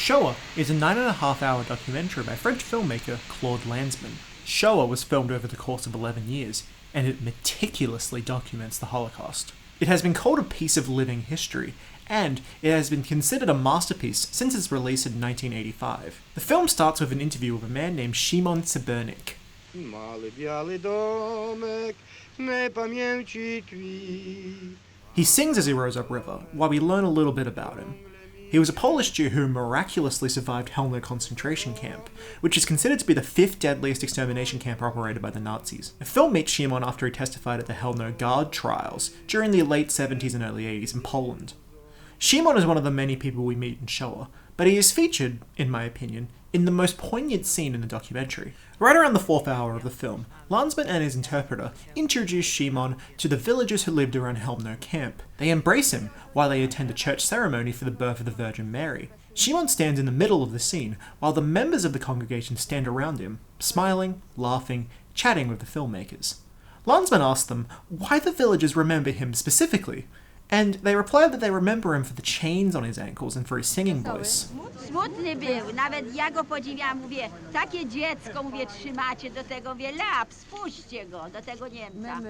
Shoah is a 9.5-hour documentary by French filmmaker Claude Lanzmann. Shoah was filmed over the course of 11 years, and it meticulously documents the Holocaust. It has been called a piece of living history, and it has been considered a masterpiece since its release in 1985. The film starts with an interview with a man named Szymon Cybernik. He sings as he rows upriver, while we learn a little bit about him. He was a Polish Jew who miraculously survived Hellno concentration camp, which is considered to be the 5th deadliest extermination camp operated by the Nazis. The film meets Szymon after he testified at the Hellno Guard trials during the late 70s and early 80s in Poland. Szymon is one of the many people we meet in Shoah, but he is featured, in my opinion, in the most poignant scene in the documentary. Right around the 4th hour of the film, Lanzmann and his interpreter introduce Szymon to the villagers who lived around Hellno camp. They embrace him while they attend a church ceremony for the birth of the Virgin Mary. Szymon stands in the middle of the scene while the members of the congregation stand around him, smiling, laughing, chatting with the filmmakers. Lanzmann asks them why the villagers remember him specifically, and they reply that they remember him for the chains on his ankles and for his singing voice. Smutny był, nawet ja go podziwiam, mówię, takie dziecko, mówię, trzymacie do tego, mówię, lap, spuśćcie go, do tego Niemca.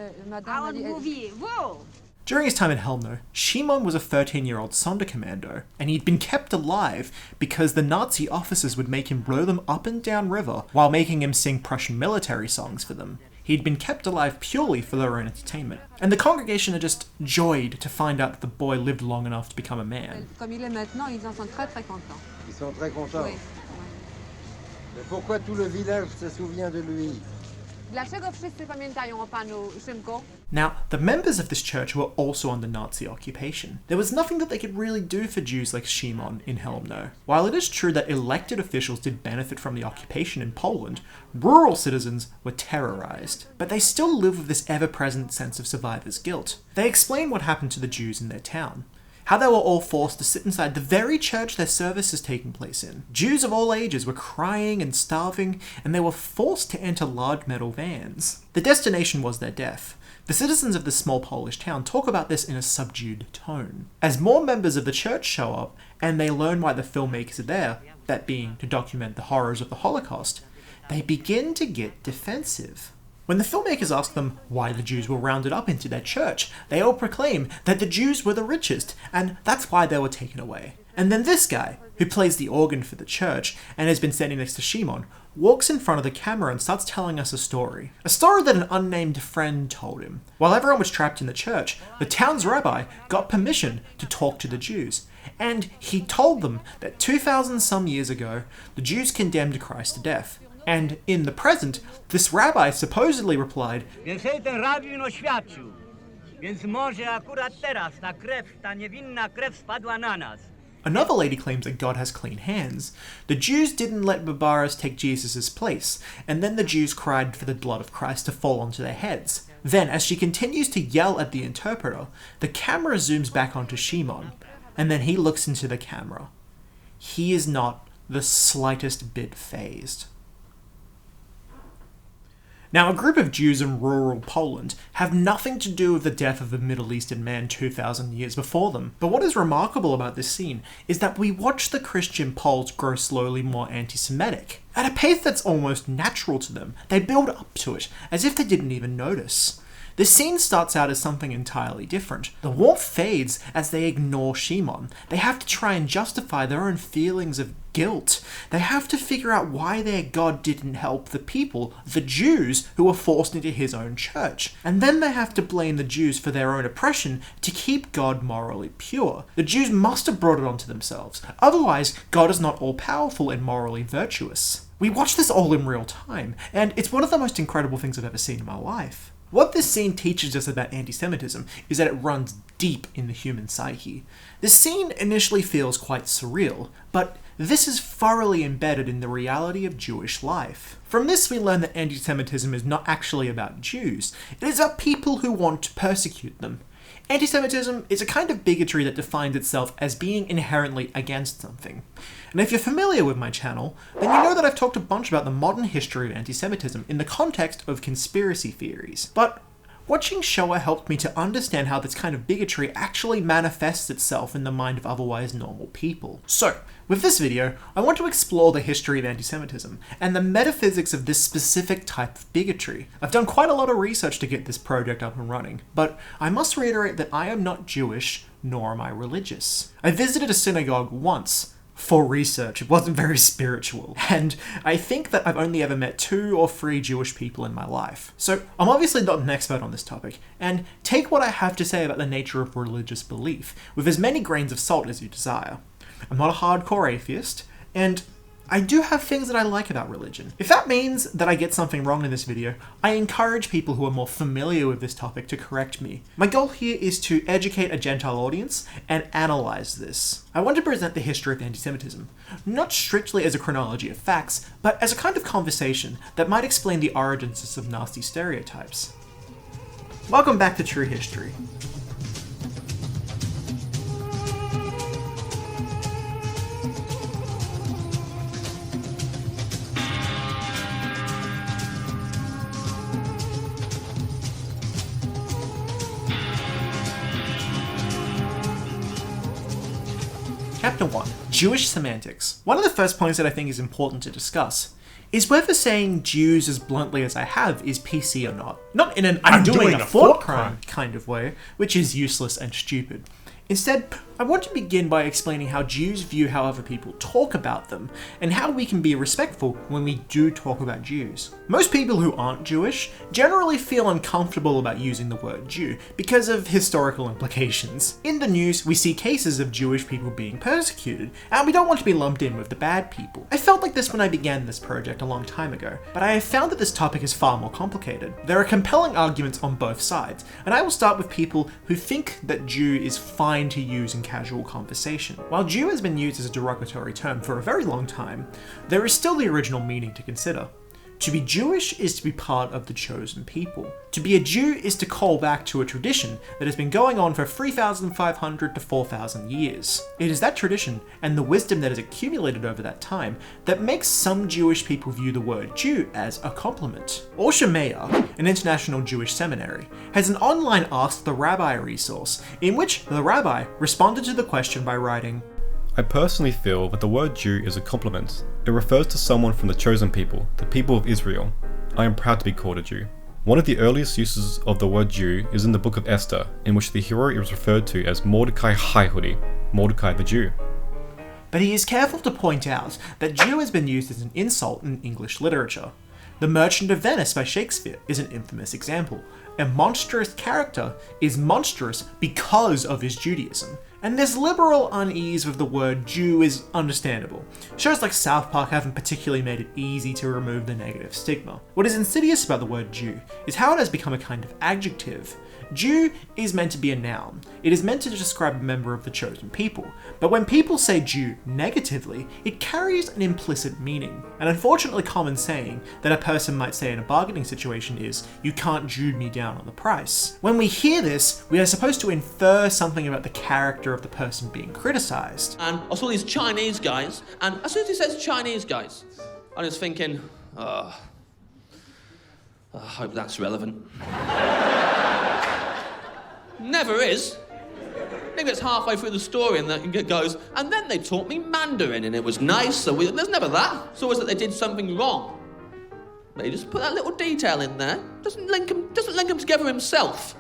A on mówi, wow. During his time in Hellno, Szymon was a 13-year-old Sonderkommando, and he'd been kept alive because the Nazi officers would make him row them up and down river while making him sing Prussian military songs for them. He'd been kept alive purely for their own entertainment. And the congregation are just joyed to find out that the boy lived long enough to become a man. Comme il est maintenant, ils en sont très très contents. Ils sont très contents. Oui. Mais pourquoi tout le village se souvient de lui? Dlaczego wszyscy pamiętają o panu Szymku? Now, the members of this church were also under Nazi occupation. There was nothing that they could really do for Jews like Szymon in Hellno. While it is true that elected officials did benefit from the occupation in Poland, rural citizens were terrorized. But they still live with this ever-present sense of survivor's guilt. They explain what happened to the Jews in their town. How they were all forced to sit inside the very church their service is taking place in. Jews of all ages were crying and starving, and they were forced to enter large metal vans. The destination was their death. The citizens of this small Polish town talk about this in a subdued tone. As more members of the church show up, and they learn why the filmmakers are there, that being to document the horrors of the Holocaust, they begin to get defensive. When the filmmakers ask them why the Jews were rounded up into their church, they all proclaim that the Jews were the richest, and that's why they were taken away. And then this guy, who plays the organ for the church and has been standing next to Szymon, walks in front of the camera and starts telling us a story. A story that an unnamed friend told him. While everyone was trapped in the church, the town's rabbi got permission to talk to the Jews. And he told them that 2,000 some years ago, the Jews condemned Christ to death. And in the present, this rabbi supposedly replied, Więc hej, ten rabin oświadczył. Więc może akurat teraz ta niewinna krew spadła na nas. Another lady claims that God has clean hands. The Jews didn't let barbaras take Jesus' place, and then the Jews cried for the blood of Christ to fall onto their heads. Then, as she continues to yell at the interpreter, the camera zooms back onto Szymon, and then he looks into the camera. He is not the slightest bit fazed. Now, a group of Jews in rural Poland have nothing to do with the death of the Middle Eastern man 2,000 years before them. But what is remarkable about this scene is that we watch the Christian Poles grow slowly more anti-Semitic. At a pace that's almost natural to them, they build up to it, as if they didn't even notice. The scene starts out as something entirely different. The warmth fades as they ignore Szymon. They have to try and justify their own feelings of guilt. They have to figure out why their God didn't help the people, the Jews, who were forced into his own church. And then they have to blame the Jews for their own oppression to keep God morally pure. The Jews must have brought it onto themselves. Otherwise, God is not all-powerful and morally virtuous. We watch this all in real time, and it's one of the most incredible things I've ever seen in my life. What this scene teaches us about anti-Semitism is that it runs deep in the human psyche. This scene initially feels quite surreal, but this is thoroughly embedded in the reality of Jewish life. From this we learn that anti-Semitism is not actually about Jews, it is about people who want to persecute them. Anti-Semitism is a kind of bigotry that defines itself as being inherently against something. And if you're familiar with my channel, then you know that I've talked a bunch about the modern history of anti-Semitism in the context of conspiracy theories. But Watching Shoah helped me to understand how this kind of bigotry actually manifests itself in the mind of otherwise normal people. So, with this video, I want to explore the history of anti-Semitism and the metaphysics of this specific type of bigotry. I've done quite a lot of research to get this project up and running, but I must reiterate that I am not Jewish, nor am I religious. I visited a synagogue once, for research. It wasn't very spiritual, and I think that I've only ever met 2 or 3 Jewish people in my life. So I'm obviously not an expert on this topic, and take what I have to say about the nature of religious belief with as many grains of salt as you desire. I'm not a hardcore atheist, and I do have things that I like about religion. If that means that I get something wrong in this video, I encourage people who are more familiar with this topic to correct me. My goal here is to educate a Gentile audience and analyze this. I want to present the history of anti-Semitism, not strictly as a chronology of facts, but as a kind of conversation that might explain the origins of some nasty stereotypes. Welcome back to True History. Chapter 1. Jewish Semantics. One of the first points that I think is important to discuss is whether saying Jews as bluntly as I have is PC or not. Not in an I'm doing a thought crime kind of way, which is useless and stupid. Instead, I want to begin by explaining how Jews view how other people talk about them, and how we can be respectful when we do talk about Jews. Most people who aren't Jewish generally feel uncomfortable about using the word Jew because of historical implications. In the news, we see cases of Jewish people being persecuted, and we don't want to be lumped in with the bad people. I felt like this when I began this project a long time ago, but I have found that this topic is far more complicated. There are compelling arguments on both sides, and I will start with people who think that Jew is fine to use in casual conversation. While Jew has been used as a derogatory term for a very long time, there is still the original meaning to consider. To be Jewish is to be part of the chosen people. To be a Jew is to call back to a tradition that has been going on for 3,500 to 4,000 years. It is that tradition and the wisdom that has accumulated over that time that makes some Jewish people view the word Jew as a compliment. Or Shemaiah, an international Jewish seminary, has an online Ask the Rabbi resource in which the rabbi responded to the question by writing, I personally feel that the word Jew is a compliment. It refers to someone from the chosen people, the people of Israel. I am proud to be called a Jew. One of the earliest uses of the word Jew is in the book of Esther, in which the hero is referred to as Mordecai Hayhudi, Mordecai the Jew. But he is careful to point out that Jew has been used as an insult in English literature. The Merchant of Venice by Shakespeare is an infamous example. A monstrous character is monstrous because of his Judaism. And this liberal unease with the word Jew is understandable. Shows like South Park haven't particularly made it easy to remove the negative stigma. What is insidious about the word Jew is how it has become a kind of adjective. Jew is meant to be a noun. It is meant to describe a member of the chosen people. But when people say Jew negatively, it carries an implicit meaning. An unfortunately common saying that a person might say in a bargaining situation is, "You can't Jew me down on the price." When we hear this, we are supposed to infer something about the character of the person being criticized. And I saw these Chinese guys, and as soon as he says Chinese guys, I was thinking, I hope that's relevant. Never is. Maybe it's halfway through the story and it goes, and then they taught me Mandarin and it was nice, so there's never that. It's always that they did something wrong. But he just put that little detail in there, doesn't link them together himself,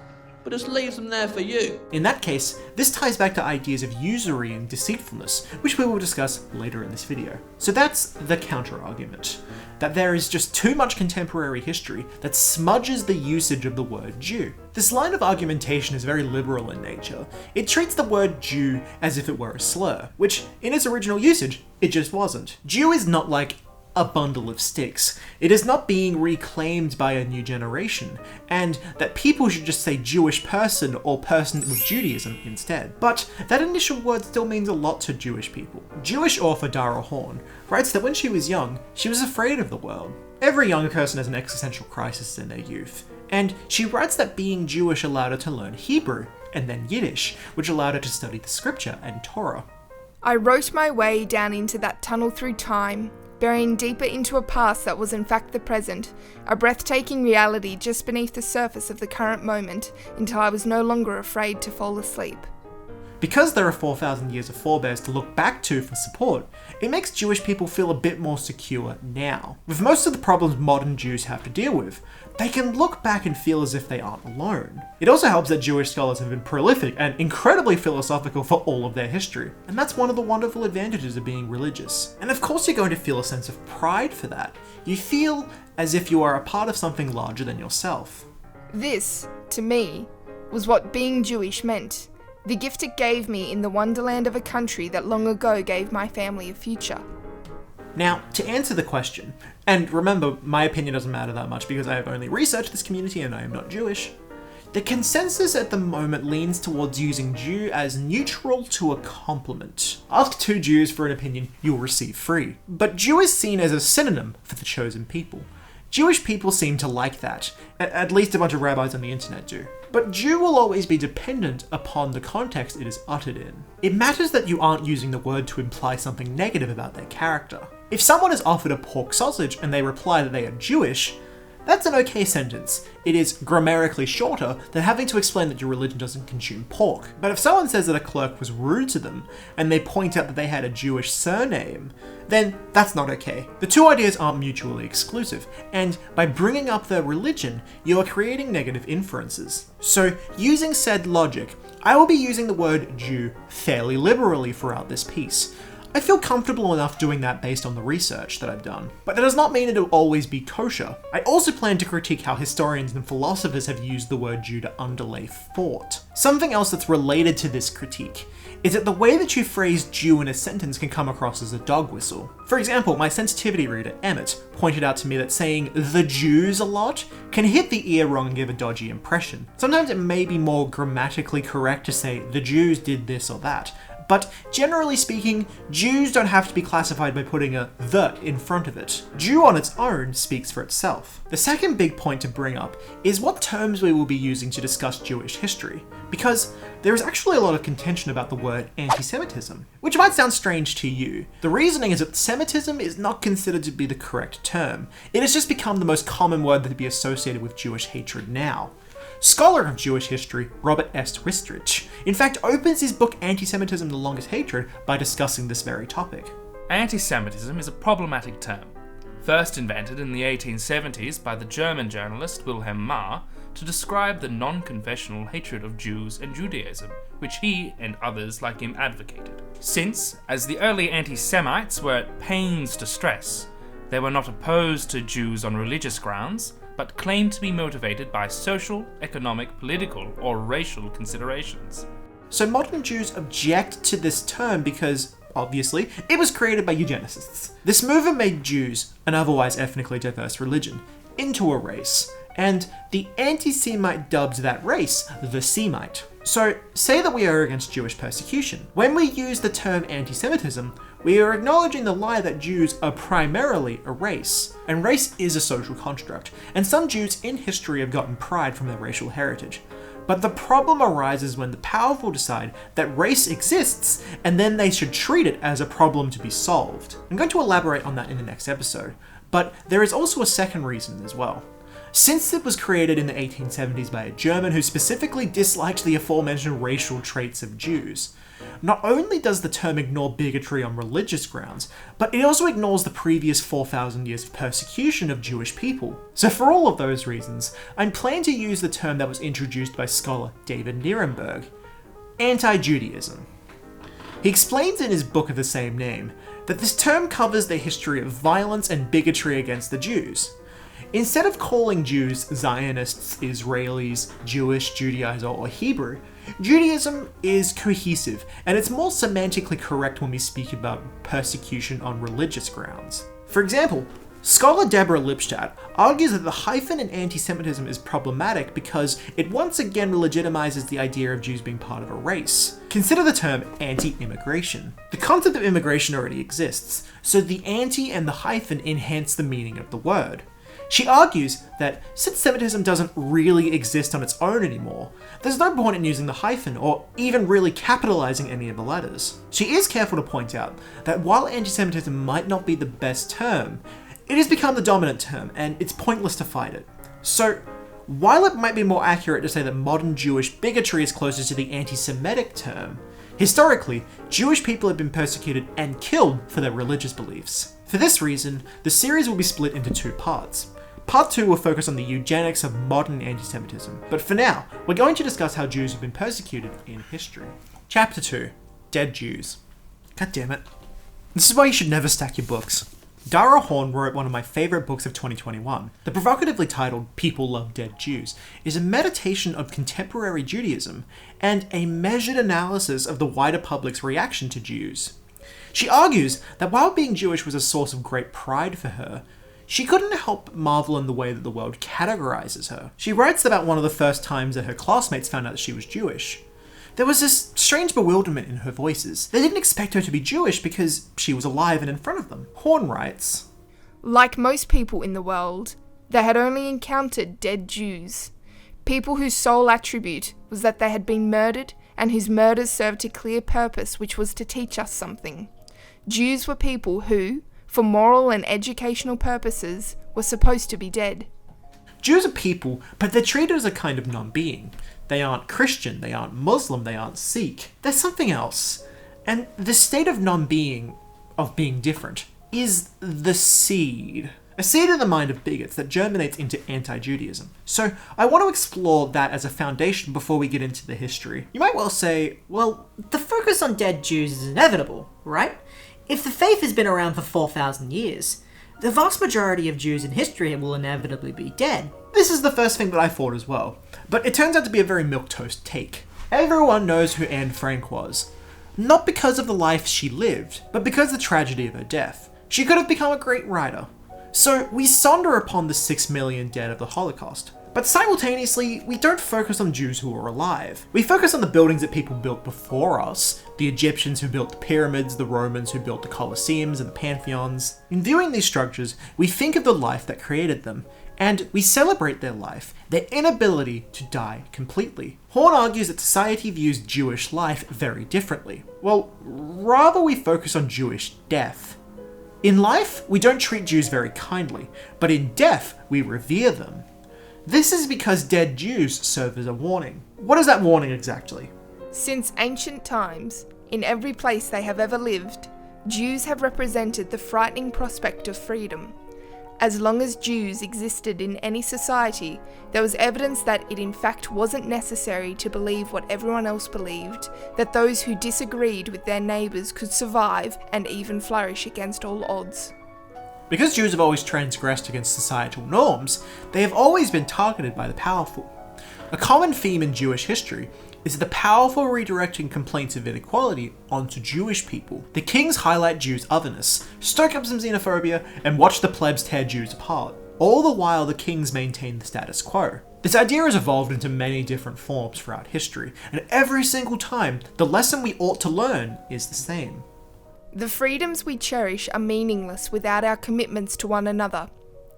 but just leaves them there for you. In that case, this ties back to ideas of usury and deceitfulness, which we will discuss later in this video. So that's the counter-argument, that there is just too much contemporary history that smudges the usage of the word Jew. This line of argumentation is very liberal in nature. It treats the word Jew as if it were a slur, which in its original usage, it just wasn't. Jew is not like a bundle of sticks. It is not being reclaimed by a new generation, and that people should just say Jewish person or person with Judaism instead. But that initial word still means a lot to Jewish people. Jewish author Dara Horn writes that when she was young, she was afraid of the world. Every young person has an existential crisis in their youth, and she writes that being Jewish allowed her to learn Hebrew, and then Yiddish, which allowed her to study the scripture and Torah. I wrote my way down into that tunnel through time, burying deeper into a past that was in fact the present, a breathtaking reality just beneath the surface of the current moment, until I was no longer afraid to fall asleep. Because there are 4,000 years of forebears to look back to for support, it makes Jewish people feel a bit more secure now. With most of the problems modern Jews have to deal with, they can look back and feel as if they aren't alone. It also helps that Jewish scholars have been prolific and incredibly philosophical for all of their history, and that's one of the wonderful advantages of being religious. And of course you're going to feel a sense of pride for that. You feel as if you are a part of something larger than yourself. This, to me, was what being Jewish meant. The gift it gave me in the wonderland of a country that long ago gave my family a future. Now, to answer the question, and remember, my opinion doesn't matter that much because I have only researched this community and I am not Jewish, the consensus at the moment leans towards using Jew as neutral to a compliment. Ask 2 Jews for an opinion, you'll receive free. But Jew is seen as a synonym for the chosen people. Jewish people seem to like that, at least a bunch of rabbis on the internet do. But Jew will always be dependent upon the context it is uttered in. It matters that you aren't using the word to imply something negative about their character. If someone is offered a pork sausage and they reply that they are Jewish, that's an okay sentence. It is grammatically shorter than having to explain that your religion doesn't consume pork. But if someone says that a clerk was rude to them and they point out that they had a Jewish surname, then that's not okay. The two ideas aren't mutually exclusive, and by bringing up their religion, you are creating negative inferences. So, using said logic, I will be using the word Jew fairly liberally throughout this piece. I feel comfortable enough doing that based on the research that I've done. But that does not mean it'll always be kosher. I also plan to critique how historians and philosophers have used the word Jew to underlay thought. Something else that's related to this critique is that the way that you phrase Jew in a sentence can come across as a dog whistle. For example, my sensitivity reader, Emmett, pointed out to me that saying the Jews a lot can hit the ear wrong and give a dodgy impression. Sometimes it may be more grammatically correct to say the Jews did this or that, but generally speaking, Jews don't have to be classified by putting a "the" in front of it. Jew on its own speaks for itself. The second big point to bring up is what terms we will be using to discuss Jewish history, because there is actually a lot of contention about the word anti-Semitism, which might sound strange to you. The reasoning is that Semitism is not considered to be the correct term. It has just become the most common word that to be associated with Jewish hatred now. Scholar of Jewish history, Robert S. Wistrich, in fact opens his book Anti-Semitism, The Longest Hatred by discussing this very topic. Anti-Semitism is a problematic term, first invented in the 1870s by the German journalist Wilhelm Marr to describe the non-confessional hatred of Jews and Judaism, which he and others like him advocated. Since, as the early anti-Semites were at pains to stress, they were not opposed to Jews on religious grounds, but claimed to be motivated by social, economic, political, or racial considerations. So modern Jews object to this term because, obviously, it was created by eugenicists. This movement made Jews, an otherwise ethnically diverse religion, into a race, and the anti-Semite dubbed that race the Semite. So, say that we are against Jewish persecution. When we use the term anti-Semitism, we are acknowledging the lie that Jews are primarily a race, and race is a social construct, and some Jews in history have gotten pride from their racial heritage. But the problem arises when the powerful decide that race exists, and then they should treat it as a problem to be solved. I'm going to elaborate on that in the next episode, but there is also a second reason as well. Since it was created in the 1870s by a German who specifically disliked the aforementioned racial traits of Jews, not only does the term ignore bigotry on religious grounds, but it also ignores the previous 4,000 years of persecution of Jewish people. So for all of those reasons, I'm planning to use the term that was introduced by scholar David Nirenberg, Anti-Judaism. He explains in his book of the same name that this term covers the history of violence and bigotry against the Jews. Instead of calling Jews Zionists, Israelis, Jewish, Judaizer, or Hebrew, Judaism is cohesive, and it's more semantically correct when we speak about persecution on religious grounds. For example, scholar Deborah Lipstadt argues that the hyphen in anti-Semitism is problematic because it once again legitimizes the idea of Jews being part of a race. Consider the term anti-immigration. The concept of immigration already exists, so the anti and the hyphen enhance the meaning of the word. She argues that since Semitism doesn't really exist on its own anymore, there's no point in using the hyphen or even really capitalizing any of the letters. She is careful to point out that while anti-Semitism might not be the best term, it has become the dominant term and it's pointless to fight it. So, while it might be more accurate to say that modern Jewish bigotry is closer to the anti-Semitic term, historically, Jewish people have been persecuted and killed for their religious beliefs. For this reason, the series will be split into 2 parts. Part 2 will focus on the eugenics of modern anti-Semitism, but for now, we're going to discuss how Jews have been persecuted in history. Chapter 2. Dead Jews. God damn it. This is why you should never stack your books. Dara Horn wrote one of my favourite books of 2021. The provocatively titled People Love Dead Jews is a meditation of contemporary Judaism and a measured analysis of the wider public's reaction to Jews. She argues that while being Jewish was a source of great pride for her, she couldn't help marvel in the way that the world categorizes her. She writes about one of the first times that her classmates found out that she was Jewish. There was this strange bewilderment in her voices. They didn't expect her to be Jewish because she was alive and in front of them. Horn writes, Like most people in the world, they had only encountered dead Jews. People whose sole attribute was that they had been murdered and whose murders served a clear purpose, which was to teach us something. Jews were people who, for moral and educational purposes, were supposed to be dead. Jews are people, but they're treated as a kind of non-being. They aren't Christian, they aren't Muslim, they aren't Sikh. They're something else. And the state of non-being, of being different, is the seed. A seed in the mind of bigots that germinates into anti-Judaism. So I want to explore that as a foundation before we get into the history. You might well say, well, the focus on dead Jews is inevitable, right? If the faith has been around for 4,000 years, the vast majority of Jews in history will inevitably be dead. This is the first thing that I thought as well, but it turns out to be a very milquetoast take. Everyone knows who Anne Frank was. Not because of the life she lived, but because of the tragedy of her death. She could have become a great writer. So we sonder upon the 6 million dead of the Holocaust. But simultaneously, we don't focus on Jews who are alive. We focus on the buildings that people built before us, the Egyptians who built the pyramids, the Romans who built the Colosseums and the Pantheons. In viewing these structures, we think of the life that created them, and we celebrate their life, their inability to die completely. Horn argues that society views Jewish life very differently. Well, rather we focus on Jewish death. In life, we don't treat Jews very kindly, but in death, we revere them. This is because dead Jews serve as a warning. What is that warning exactly? Since ancient times, in every place they have ever lived, Jews have represented the frightening prospect of freedom. As long as Jews existed in any society, there was evidence that it in fact wasn't necessary to believe what everyone else believed, that those who disagreed with their neighbours could survive and even flourish against all odds. Because Jews have always transgressed against societal norms, they have always been targeted by the powerful. A common theme in Jewish history is the powerful redirecting complaints of inequality onto Jewish people. The kings highlight Jews' otherness, stoke up some xenophobia, and watch the plebs tear Jews apart. All the while the kings maintain the status quo. This idea has evolved into many different forms throughout history, and every single time, the lesson we ought to learn is the same. The freedoms we cherish are meaningless without our commitments to one another,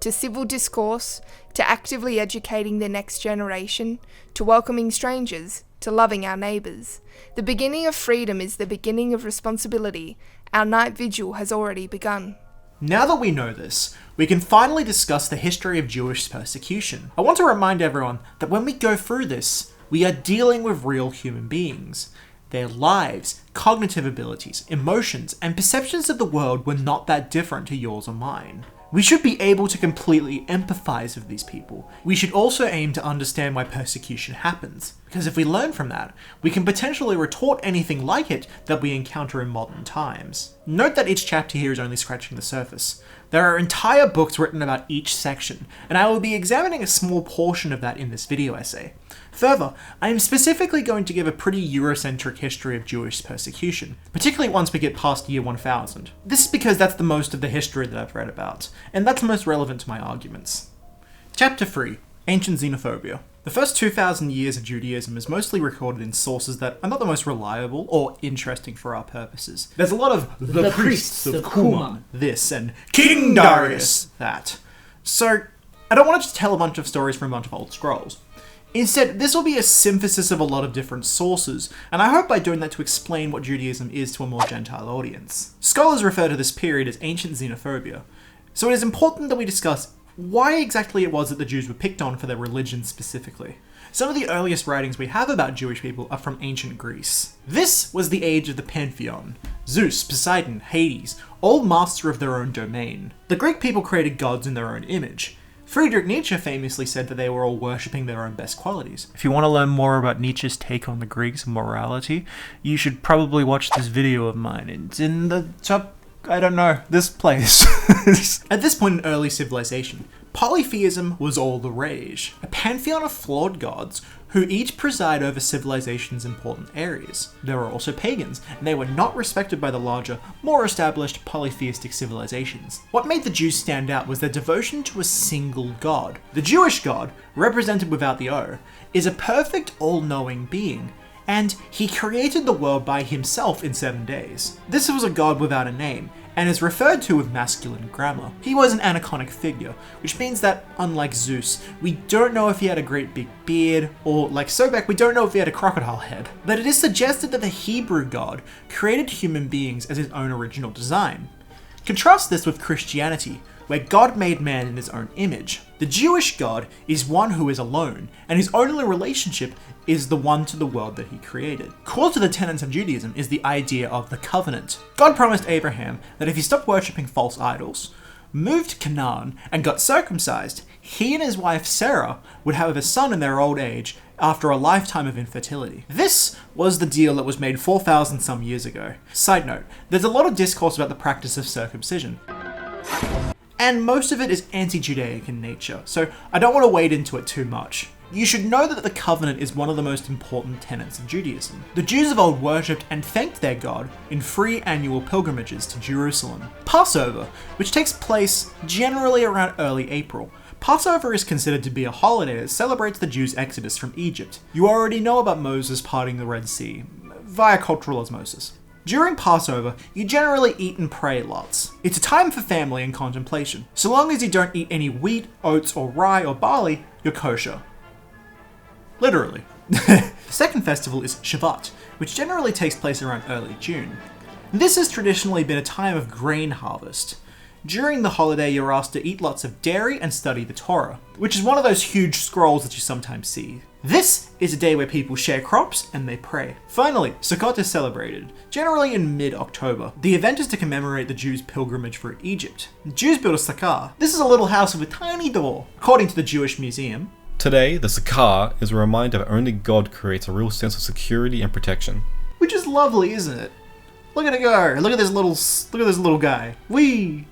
to civil discourse, to actively educating the next generation, to welcoming strangers, to loving our neighbours. The beginning of freedom is the beginning of responsibility. Our night vigil has already begun. Now that we know this, we can finally discuss the history of Jewish persecution. I want to remind everyone that when we go through this, we are dealing with real human beings. Their lives, cognitive abilities, emotions, and perceptions of the world were not that different to yours or mine. We should be able to completely empathize with these people. We should also aim to understand why persecution happens, because if we learn from that, we can potentially retort anything like it that we encounter in modern times. Note that each chapter here is only scratching the surface. There are entire books written about each section, and I will be examining a small portion of that in this video essay. Further, I am specifically going to give a pretty Eurocentric history of Jewish persecution, particularly once we get past year 1000. This is because that's the most of the history that I've read about, and that's most relevant to my arguments. Chapter 3. Ancient Xenophobia. The first 2,000 years of Judaism is mostly recorded in sources that are not the most reliable or interesting for our purposes. There's a lot of the priests of Kuman, this, and King Darius, that. So, I don't want to just tell a bunch of stories from a bunch of old scrolls. Instead, this will be a synthesis of a lot of different sources, and I hope by doing that to explain what Judaism is to a more Gentile audience. Scholars refer to this period as ancient Xenophobia, so it is important that we discuss why exactly it was that the Jews were picked on for their religion specifically. Some of the earliest writings we have about Jewish people are from ancient Greece. This was the age of the Pantheon. Zeus, Poseidon, Hades, all master of their own domain. The Greek people created gods in their own image. Friedrich Nietzsche famously said that they were all worshipping their own best qualities. If you want to learn more about Nietzsche's take on the Greeks' morality, you should probably watch this video of mine. It's in the top, I don't know, this place. At this point in early civilization, polytheism was all the rage. A pantheon of flawed gods who each preside over civilization's important areas. There were also pagans, and they were not respected by the larger, more established polytheistic civilizations. What made the Jews stand out was their devotion to a single god. The Jewish God, represented without the O, is a perfect all-knowing being, and he created the world by himself in 7 days. This was a god without a name, and is referred to with masculine grammar. He was an aniconic figure, which means that, unlike Zeus, we don't know if he had a great big beard, or like Sobek, we don't know if he had a crocodile head. But it is suggested that the Hebrew god created human beings as his own original design. Contrast this with Christianity, where God made man in his own image. The Jewish God is one who is alone, and his only relationship is the one to the world that he created. Core to the tenets of Judaism is the idea of the covenant. God promised Abraham that if he stopped worshipping false idols, moved to Canaan, and got circumcised, he and his wife Sarah would have a son in their old age after a lifetime of infertility. This was the deal that was made 4,000 some years ago. Side note, there's a lot of discourse about the practice of circumcision, and most of it is anti-Judaic in nature, so I don't want to wade into it too much. You should know that the covenant is one of the most important tenets of Judaism. The Jews of old worshipped and thanked their God in free annual pilgrimages to Jerusalem. Passover, which takes place generally around early April. Passover is considered to be a holiday that celebrates the Jews' exodus from Egypt. You already know about Moses parting the Red Sea, via cultural osmosis. During Passover, you generally eat and pray lots. It's a time for family and contemplation. So long as you don't eat any wheat, oats, or rye or barley, you're kosher. Literally. The second festival is Shavat, which generally takes place around early June. This has traditionally been a time of grain harvest. During the holiday, you're asked to eat lots of dairy and study the Torah, which is one of those huge scrolls that you sometimes see. This is a day where people share crops and they pray. Finally, Sukkot is celebrated, generally in mid-October. The event is to commemorate the Jews' pilgrimage through Egypt. The Jews built a sukkah. This is a little house with a tiny door. According to the Jewish Museum, today, the sukkah is a reminder that only God creates a real sense of security and protection. Which is lovely, isn't it? Look at it go! Look at this little guy. Whee!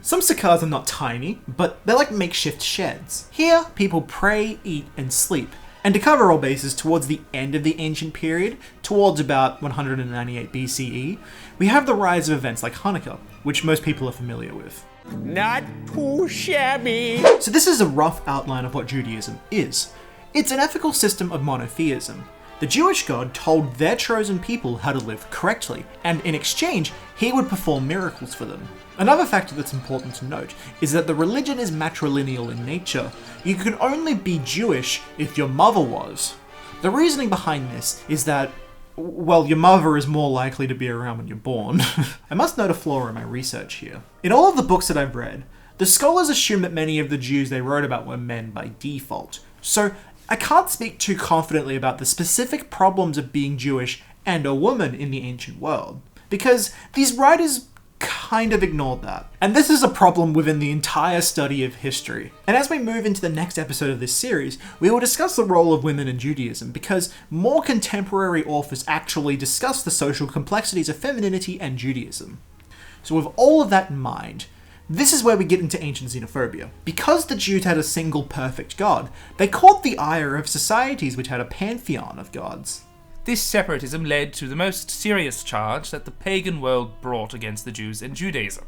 Some sukkahs are not tiny, but they're like makeshift sheds. Here, people pray, eat, and sleep. And to cover all bases, towards the end of the ancient period, towards about 198 BCE, we have the rise of events like Hanukkah, which most people are familiar with. Not too shabby. So this is a rough outline of what Judaism is. It's an ethical system of monotheism. The Jewish God told their chosen people how to live correctly, and in exchange, he would perform miracles for them. Another factor that's important to note is that the religion is matrilineal in nature. You can only be Jewish if your mother was. The reasoning behind this is that, well, your mother is more likely to be around when you're born. I must note a flaw in my research here. In all of the books that I've read, the scholars assume that many of the Jews they wrote about were men by default. So I can't speak too confidently about the specific problems of being Jewish and a woman in the ancient world, because these writers kind of ignored that. And this is a problem within the entire study of history. And as we move into the next episode of this series, we will discuss the role of women in Judaism, because more contemporary authors actually discuss the social complexities of femininity and Judaism. So with all of that in mind, this is where we get into ancient xenophobia. Because the Jews had a single perfect god, they caught the ire of societies which had a pantheon of gods. This separatism led to the most serious charge that the pagan world brought against the Jews in Judaism,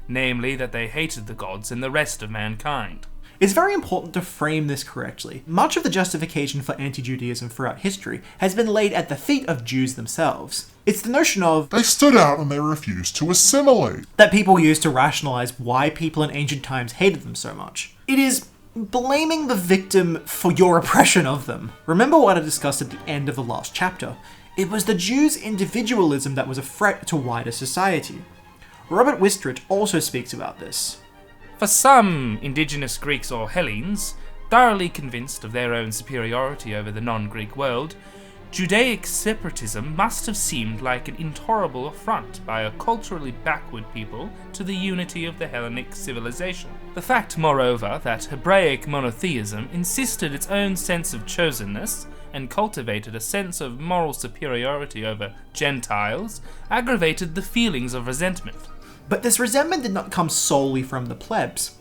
namely that they hated the gods and the rest of mankind. It's very important to frame this correctly. Much of the justification for anti-Judaism throughout history has been laid at the feet of Jews themselves. It's the notion of they stood out and they refused to assimilate that people use to rationalize why people in ancient times hated them so much. It is blaming the victim for your oppression of them. Remember what I discussed at the end of the last chapter. It was the Jews' individualism that was a threat to wider society. Robert Wistrich also speaks about this. For some indigenous Greeks or Hellenes, thoroughly convinced of their own superiority over the non-Greek world, Judaic separatism must have seemed like an intolerable affront by a culturally backward people to the unity of the Hellenic civilization. The fact, moreover, that Hebraic monotheism insisted its own sense of chosenness and cultivated a sense of moral superiority over Gentiles aggravated the feelings of resentment. But this resentment did not come solely from the plebs.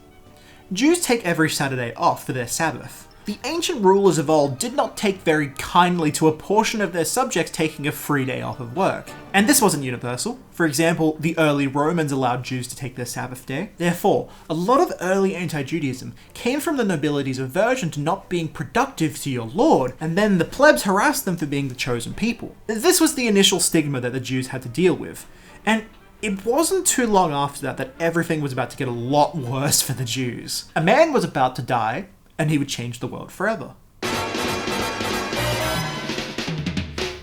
Jews take every Saturday off for their Sabbath. The ancient rulers of old did not take very kindly to a portion of their subjects taking a free day off of work. And this wasn't universal. For example, the early Romans allowed Jews to take their Sabbath day. Therefore, a lot of early anti-Judaism came from the nobility's aversion to not being productive to your lord, and then the plebs harassed them for being the chosen people. This was the initial stigma that the Jews had to deal with. And it wasn't too long after that everything was about to get a lot worse for the Jews. A man was about to die, and he would change the world forever.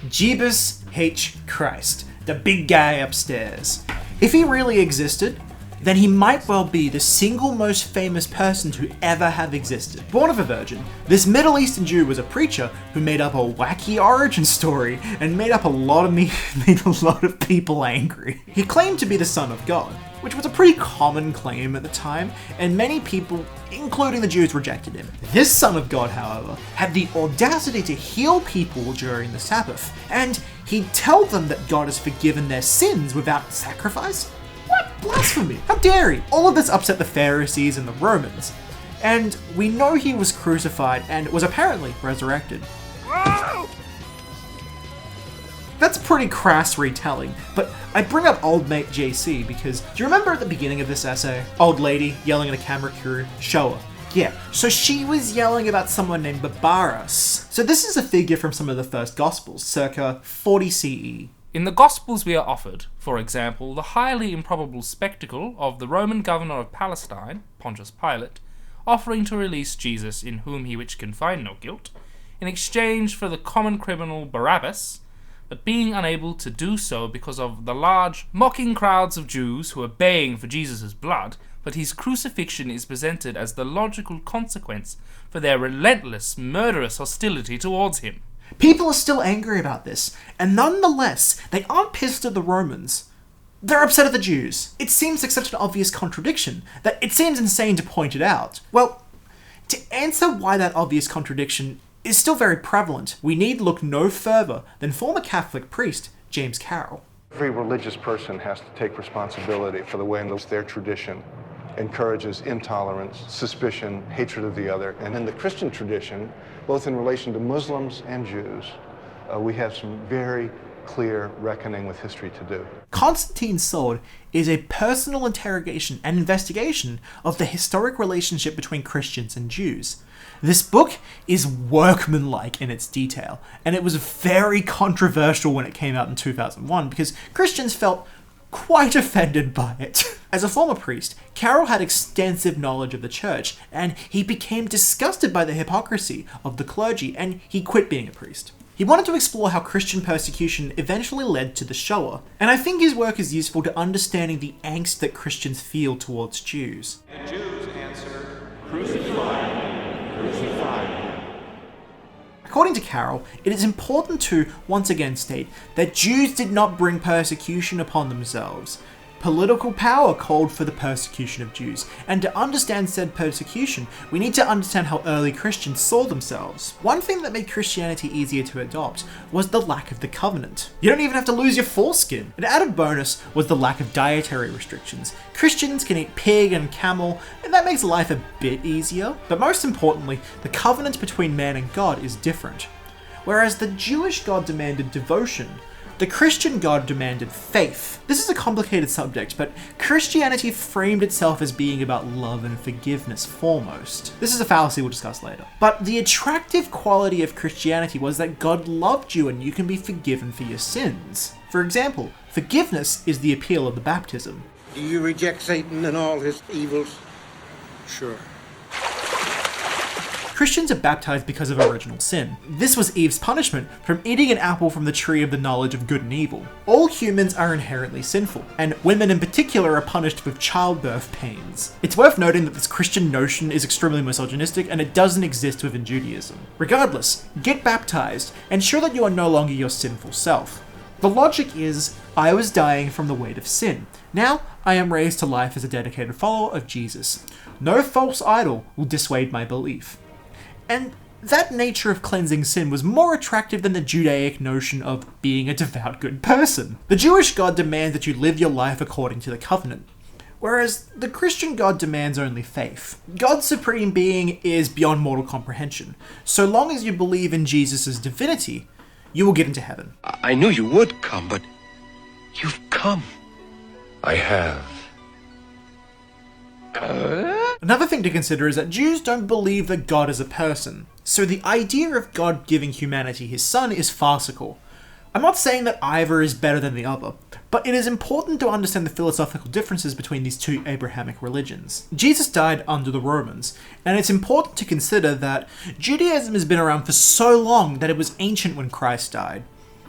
Jesus H. Christ, the big guy upstairs. If he really existed, then he might well be the single most famous person to ever have existed. Born of a virgin, this Middle Eastern Jew was a preacher who made up a wacky origin story and made a lot of people angry. He claimed to be the Son of God, which was a pretty common claim at the time, and many people, including the Jews, rejected him. This Son of God, however, had the audacity to heal people during the Sabbath, and he'd tell them that God has forgiven their sins without sacrifice? What blasphemy! How dare he! All of this upset the Pharisees and the Romans, and we know he was crucified and was apparently resurrected. That's a pretty crass retelling, but I bring up old mate JC because do you remember at the beginning of this essay? Old lady yelling at a camera crew, Shoah. Yeah, so she was yelling about someone named Barbaras. So this is a figure from some of the first Gospels, circa 40 CE. In the Gospels we are offered, for example, the highly improbable spectacle of the Roman governor of Palestine, Pontius Pilate, offering to release Jesus, in whom he which can find no guilt, in exchange for the common criminal Barabbas, but being unable to do so because of the large, mocking crowds of Jews who are baying for Jesus' blood, but his crucifixion is presented as the logical consequence for their relentless, murderous hostility towards him. People are still angry about this, and nonetheless, they aren't pissed at the Romans. They're upset at the Jews. It seems like such an obvious contradiction that it seems insane to point it out. Well, to answer why that obvious contradiction is still very prevalent, we need look no further than former Catholic priest James Carroll. Every religious person has to take responsibility for the way in which their tradition encourages intolerance, suspicion, hatred of the other. And in the Christian tradition, both in relation to Muslims and Jews, we have some very clear reckoning with history to do. Constantine's Sword is a personal interrogation and investigation of the historic relationship between Christians and Jews. This book is workmanlike in its detail, and it was very controversial when it came out in 2001 because Christians felt quite offended by it. As a former priest, Carroll had extensive knowledge of the church, and he became disgusted by the hypocrisy of the clergy, and he quit being a priest. He wanted to explore how Christian persecution eventually led to the Shoah, and I think his work is useful to understanding the angst that Christians feel towards Jews. And Jews answered, "Crucify, crucify." According to Carroll, it is important to once again state that Jews did not bring persecution upon themselves. Political power called for the persecution of Jews, and to understand said persecution, we need to understand how early Christians saw themselves. One thing that made Christianity easier to adopt was the lack of the covenant. You don't even have to lose your foreskin. An added bonus was the lack of dietary restrictions. Christians can eat pig and camel, and that makes life a bit easier. But most importantly, the covenant between man and God is different. Whereas the Jewish God demanded devotion, the Christian God demanded faith. This is a complicated subject, but Christianity framed itself as being about love and forgiveness foremost. This is a fallacy we'll discuss later. But the attractive quality of Christianity was that God loved you and you can be forgiven for your sins. For example, forgiveness is the appeal of the baptism. Do you reject Satan and all his evils? Sure. Christians are baptized because of original sin. This was Eve's punishment from eating an apple from the tree of the knowledge of good and evil. All humans are inherently sinful, and women in particular are punished with childbirth pains. It's worth noting that this Christian notion is extremely misogynistic and it doesn't exist within Judaism. Regardless, get baptized, ensure that you are no longer your sinful self. The logic is, I was dying from the weight of sin. Now, I am raised to life as a dedicated follower of Jesus. No false idol will dissuade my belief. And that nature of cleansing sin was more attractive than the Judaic notion of being a devout good person. The Jewish God demands that you live your life according to the covenant, whereas the Christian God demands only faith. God's supreme being is beyond mortal comprehension. So long as you believe in Jesus' divinity, you will get into heaven. I knew you would come, but you've come. I have. Another thing to consider is that Jews don't believe that God is a person, so the idea of God giving humanity his son is farcical. I'm not saying that either is better than the other, but it is important to understand the philosophical differences between these two Abrahamic religions. Jesus died under the Romans, and it's important to consider that Judaism has been around for so long that it was ancient when Christ died.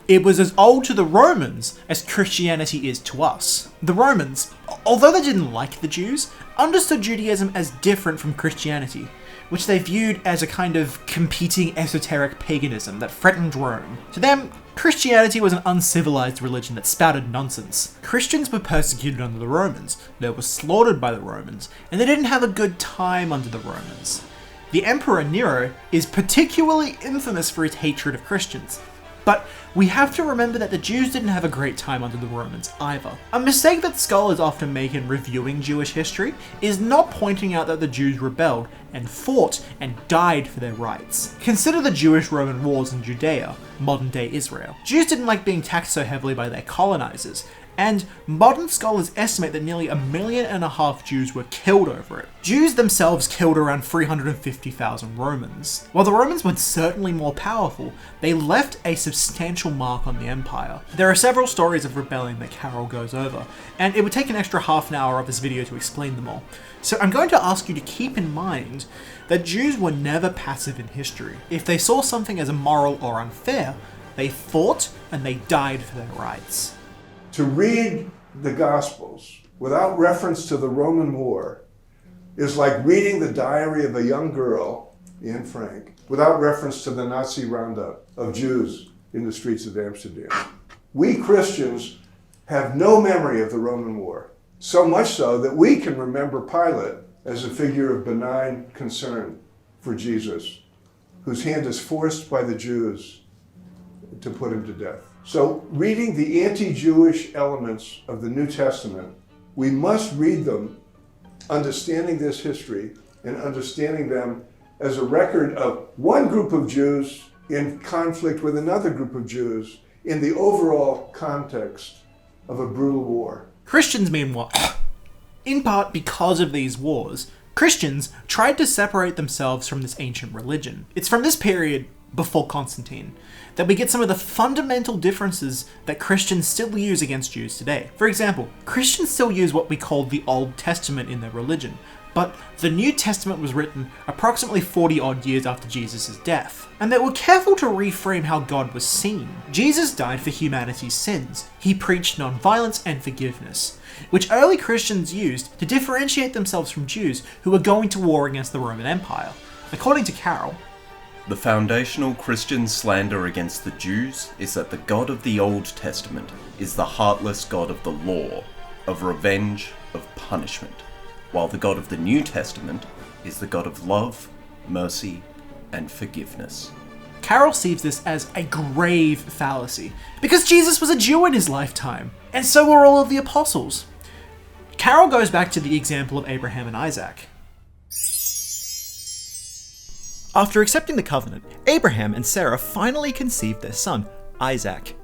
It was as old to the Romans as Christianity is to us. The Romans, although they didn't like the Jews, understood Judaism as different from Christianity, which they viewed as a kind of competing esoteric paganism that threatened Rome. To them, Christianity was an uncivilized religion that spouted nonsense. Christians were persecuted under the Romans, they were slaughtered by the Romans, and they didn't have a good time under the Romans. The Emperor Nero is particularly infamous for his hatred of Christians. But we have to remember that the Jews didn't have a great time under the Romans either. A mistake that scholars often make in reviewing Jewish history is not pointing out that the Jews rebelled and fought and died for their rights. Consider the Jewish-Roman wars in Judea, modern-day Israel. Jews didn't like being taxed so heavily by their colonizers, and modern scholars estimate that nearly 1.5 million Jews were killed over it. Jews themselves killed around 350,000 Romans. While the Romans were certainly more powerful, they left a substantial mark on the empire. There are several stories of rebellion that Carol goes over, and it would take an extra half an hour of this video to explain them all. So I'm going to ask you to keep in mind that Jews were never passive in history. If they saw something as immoral or unfair, they fought and they died for their rights. To read the Gospels without reference to the Roman War is like reading the diary of a young girl, Anne Frank, without reference to the Nazi roundup of Jews in the streets of Amsterdam. We Christians have no memory of the Roman War, so much so that we can remember Pilate as a figure of benign concern for Jesus, whose hand is forced by the Jews to put him to death. So, reading the anti-Jewish elements of the New Testament, we must read them understanding this history and understanding them as a record of one group of Jews in conflict with another group of Jews in the overall context of a brutal war. Christians, meanwhile, in part because of these wars, Christians tried to separate themselves from this ancient religion. It's from this period, before Constantine, that we get some of the fundamental differences that Christians still use against Jews today. For example, Christians still use what we call the Old Testament in their religion, but the New Testament was written approximately 40 odd years after Jesus' death, and they were careful to reframe how God was seen. Jesus died for humanity's sins. He preached non-violence and forgiveness, which early Christians used to differentiate themselves from Jews who were going to war against the Roman Empire. According to Carol, the foundational Christian slander against the Jews is that the God of the Old Testament is the heartless God of the law, of revenge, of punishment, while the God of the New Testament is the God of love, mercy, and forgiveness. Carol sees this as a grave fallacy, because Jesus was a Jew in his lifetime, and so were all of the apostles. Carol goes back to the example of Abraham and Isaac. After accepting the covenant, Abraham and Sarah finally conceived their son, Isaac.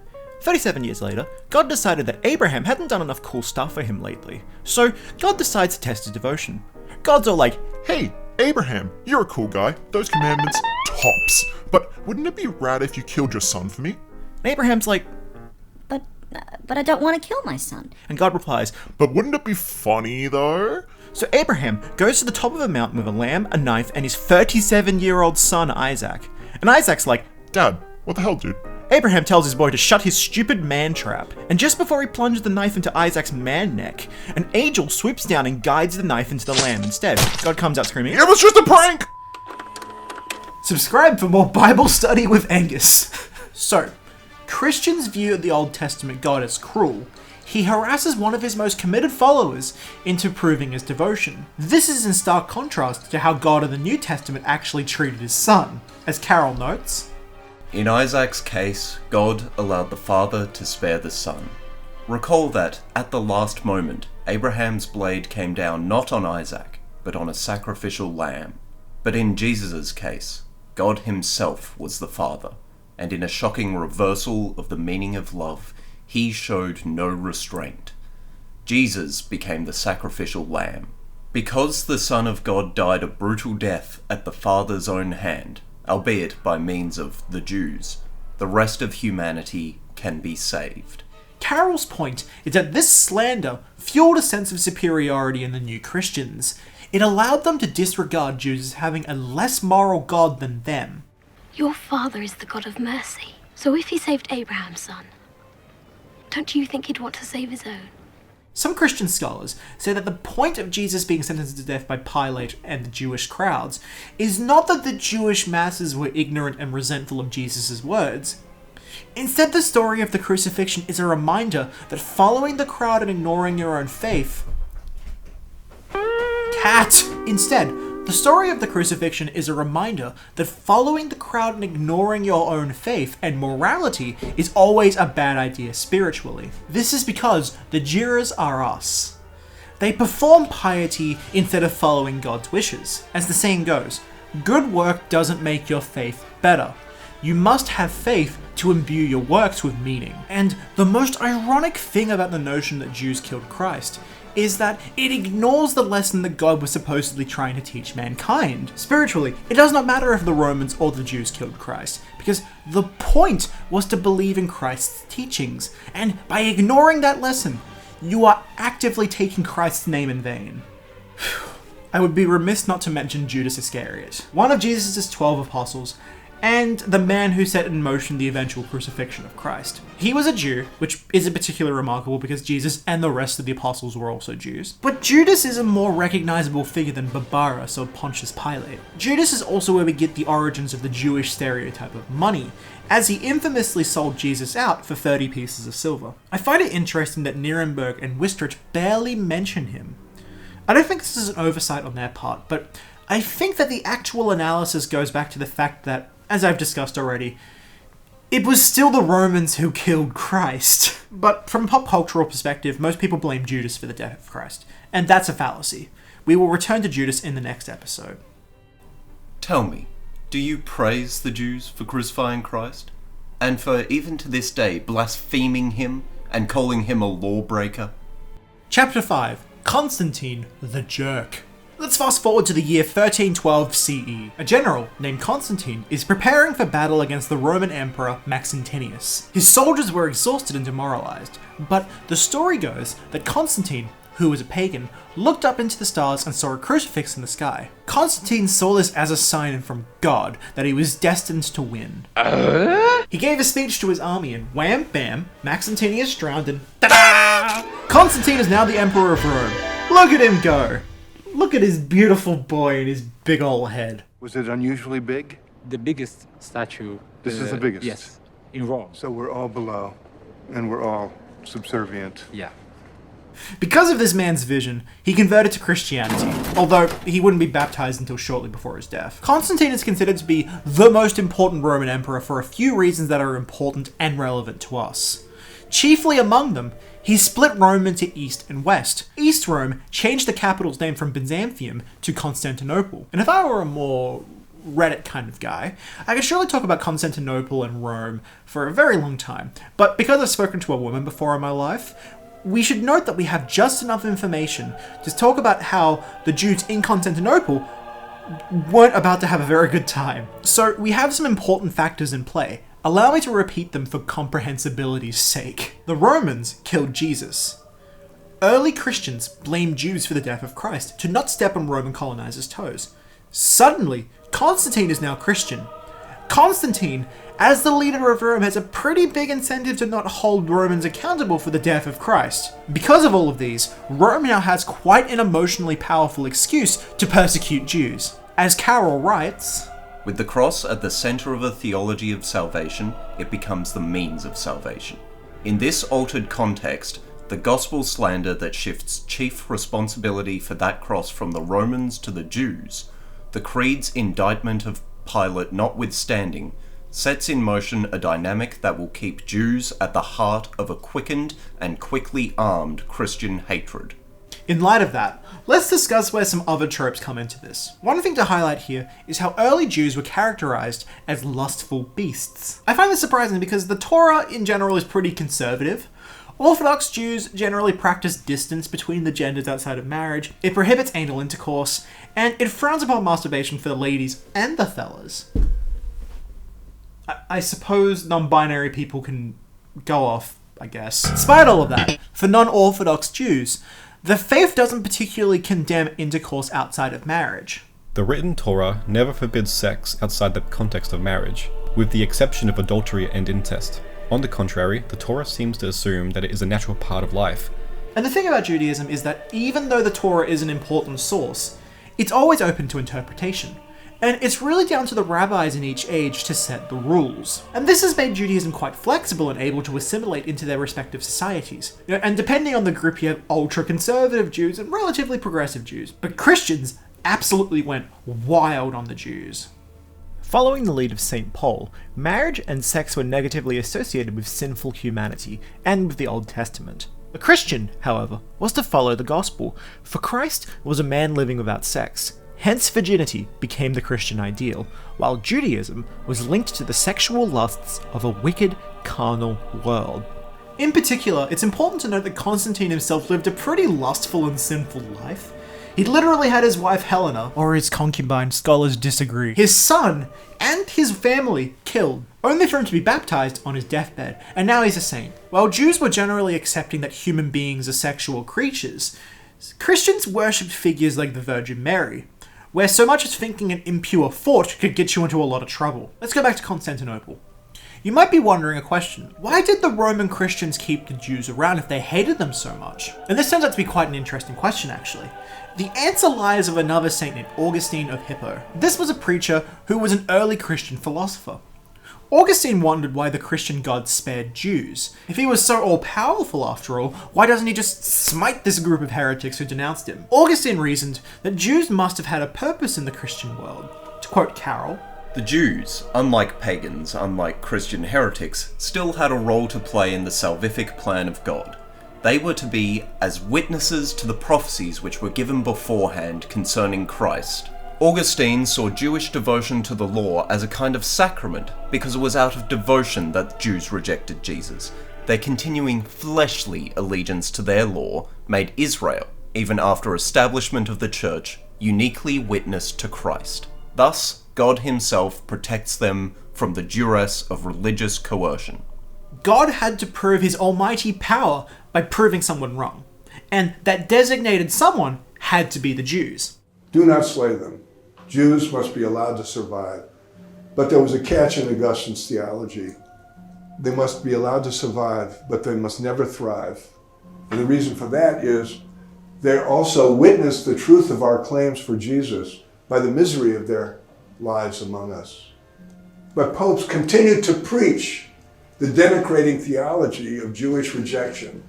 37 years later, God decided that Abraham hadn't done enough cool stuff for him lately, so God decides to test his devotion. God's all like, "Hey, Abraham, you're a cool guy. Those commandments, tops. But wouldn't it be rad if you killed your son for me?" And Abraham's like, but I don't want to kill my son. And God replies, but wouldn't it be funny though? So Abraham goes to the top of a mountain with a lamb, a knife, and his 37-year-old son Isaac. And Isaac's like, Dad, what the hell, dude? Abraham tells his boy to shut his stupid man trap, and just before he plunges the knife into Isaac's man neck, an angel swoops down and guides the knife into the lamb instead. God comes out screaming, "It was just a prank!" Subscribe for more Bible study with Angus. So, Christians view the Old Testament God as cruel. He harasses one of his most committed followers into proving his devotion. This is in stark contrast to how God in the New Testament actually treated his son. As Carol notes, in Isaac's case, God allowed the father to spare the son. Recall that, at the last moment, Abraham's blade came down not on Isaac, but on a sacrificial lamb. But in Jesus' case, God himself was the father, and in a shocking reversal of the meaning of love, he showed no restraint. Jesus became the sacrificial lamb. Because the Son of God died a brutal death at the Father's own hand, albeit by means of the Jews, the rest of humanity can be saved. Carol's point is that this slander fueled a sense of superiority in the new Christians. It allowed them to disregard Jews as having a less moral God than them. Your father is the God of mercy, so if he saved Abraham's son, don't you think he'd want to save his own? Some Christian scholars say that the point of Jesus being sentenced to death by Pilate and the Jewish crowds is not that the Jewish masses were ignorant and resentful of Jesus' words. Instead, the story of the crucifixion is a reminder that following the crowd and ignoring your own faith... Instead, the story of the crucifixion is a reminder that following the crowd and ignoring your own faith and morality is always a bad idea spiritually. This is because the jurors are us. They perform piety instead of following God's wishes. As the saying goes, good work doesn't make your faith better. You must have faith to imbue your works with meaning. And the most ironic thing about the notion that Jews killed Christ is that it ignores the lesson that God was supposedly trying to teach mankind. Spiritually, it does not matter if the Romans or the Jews killed Christ, because the point was to believe in Christ's teachings, and by ignoring that lesson, you are actively taking Christ's name in vain. I would be remiss not to mention Judas Iscariot, one of Jesus' 12 apostles, and the man who set in motion the eventual crucifixion of Christ. He was a Jew, which isn't particularly remarkable because Jesus and the rest of the apostles were also Jews. But Judas is a more recognizable figure than Barabbas or Pontius Pilate. Judas is also where we get the origins of the Jewish stereotype of money, as he infamously sold Jesus out for 30 pieces of silver. I find it interesting that Nuremberg and Wistrich barely mention him. I don't think this is an oversight on their part, but I think that the actual analysis goes back to the fact that, as I've discussed already, it was still the Romans who killed Christ. But from a pop cultural perspective, most people blame Judas for the death of Christ, and that's a fallacy. We will return to Judas in the next episode. Tell me, do you praise the Jews for crucifying Christ? And for, even to this day, blaspheming him and calling him a lawbreaker? Chapter 5. Constantine the Jerk. Let's fast forward to the year 1312 CE. A general named Constantine is preparing for battle against the Roman Emperor Maxentius. His soldiers were exhausted and demoralized, but the story goes that Constantine, who was a pagan, looked up into the stars and saw a crucifix in the sky. Constantine saw this as a sign from God that he was destined to win. He gave a speech to his army and wham bam, Maxentius drowned and ta-da! Constantine is now the Emperor of Rome. Look at him go! Look at his beautiful boy and his big ol' head. Was it unusually big? The biggest statue. This is the biggest? Yes, in Rome. So we're all below, and we're all subservient. Yeah. Because of this man's vision, he converted to Christianity, although he wouldn't be baptized until shortly before his death. Constantine is considered to be the most important Roman emperor for a few reasons that are important and relevant to us. Chiefly among them, he split Rome into East and West. East Rome changed the capital's name from Byzantium to Constantinople. And if I were a more Reddit kind of guy, I could surely talk about Constantinople and Rome for a very long time. But because I've spoken to a woman before in my life, we should note that we have just enough information to talk about how the Jews in Constantinople weren't about to have a very good time. So we have some important factors in play. Allow me to repeat them for comprehensibility's sake. The Romans killed Jesus. Early Christians blamed Jews for the death of Christ to not step on Roman colonizers' toes. Suddenly, Constantine is now Christian. Constantine, as the leader of Rome, has a pretty big incentive to not hold Romans accountable for the death of Christ. Because of all of these, Rome now has quite an emotionally powerful excuse to persecute Jews. As Carroll writes, with the cross at the centre of a theology of salvation, it becomes the means of salvation. In this altered context, the gospel slander that shifts chief responsibility for that cross from the Romans to the Jews, the creed's indictment of Pilate notwithstanding, sets in motion a dynamic that will keep Jews at the heart of a quickened and quickly armed Christian hatred. In light of that, let's discuss where some other tropes come into this. One thing to highlight here is how early Jews were characterized as lustful beasts. I find this surprising because the Torah in general is pretty conservative. Orthodox Jews generally practice distance between the genders outside of marriage, it prohibits anal intercourse, and it frowns upon masturbation for the ladies and the fellas. I suppose non-binary people can go off, I guess. Despite all of that, for non-Orthodox Jews, the faith doesn't particularly condemn intercourse outside of marriage. The written Torah never forbids sex outside the context of marriage, with the exception of adultery and incest. On the contrary, the Torah seems to assume that it is a natural part of life. And the thing about Judaism is that even though the Torah is an important source, it's always open to interpretation. And it's really down to the rabbis in each age to set the rules. And this has made Judaism quite flexible and able to assimilate into their respective societies. And depending on the group, you have ultra-conservative Jews and relatively progressive Jews. But Christians absolutely went wild on the Jews. Following the lead of St. Paul, marriage and sex were negatively associated with sinful humanity and with the Old Testament. A Christian, however, was to follow the gospel, for Christ was a man living without sex. Hence virginity became the Christian ideal, while Judaism was linked to the sexual lusts of a wicked, carnal world. In particular, it's important to note that Constantine himself lived a pretty lustful and sinful life. He literally had his wife Helena, or his concubine, scholars disagree, his son and his family killed, only for him to be baptized on his deathbed, and now he's a saint. While Jews were generally accepting that human beings are sexual creatures, Christians worshipped figures like the Virgin Mary, where so much as thinking an impure thought could get you into a lot of trouble. Let's go back to Constantinople. You might be wondering a question. Why did the Roman Christians keep the Jews around if they hated them so much? And this turns out to be quite an interesting question, actually. The answer lies with another saint named Augustine of Hippo. This was a preacher who was an early Christian philosopher. Augustine wondered why the Christian gods spared Jews. If he was so all-powerful after all, why doesn't he just smite this group of heretics who denounced him? Augustine reasoned that Jews must have had a purpose in the Christian world. To quote Carroll, the Jews, unlike pagans, unlike Christian heretics, still had a role to play in the salvific plan of God. They were to be as witnesses to the prophecies which were given beforehand concerning Christ. Augustine saw Jewish devotion to the law as a kind of sacrament because it was out of devotion that Jews rejected Jesus. Their continuing fleshly allegiance to their law made Israel, even after establishment of the church, uniquely witness to Christ. Thus, God himself protects them from the duress of religious coercion. God had to prove his almighty power by proving someone wrong, and that designated someone had to be the Jews. Do not slay them. Jews must be allowed to survive. But there was a catch in Augustine's theology. They must be allowed to survive, but they must never thrive. And the reason for that is they also witness the truth of our claims for Jesus by the misery of their lives among us. But popes continued to preach the denigrating theology of Jewish rejection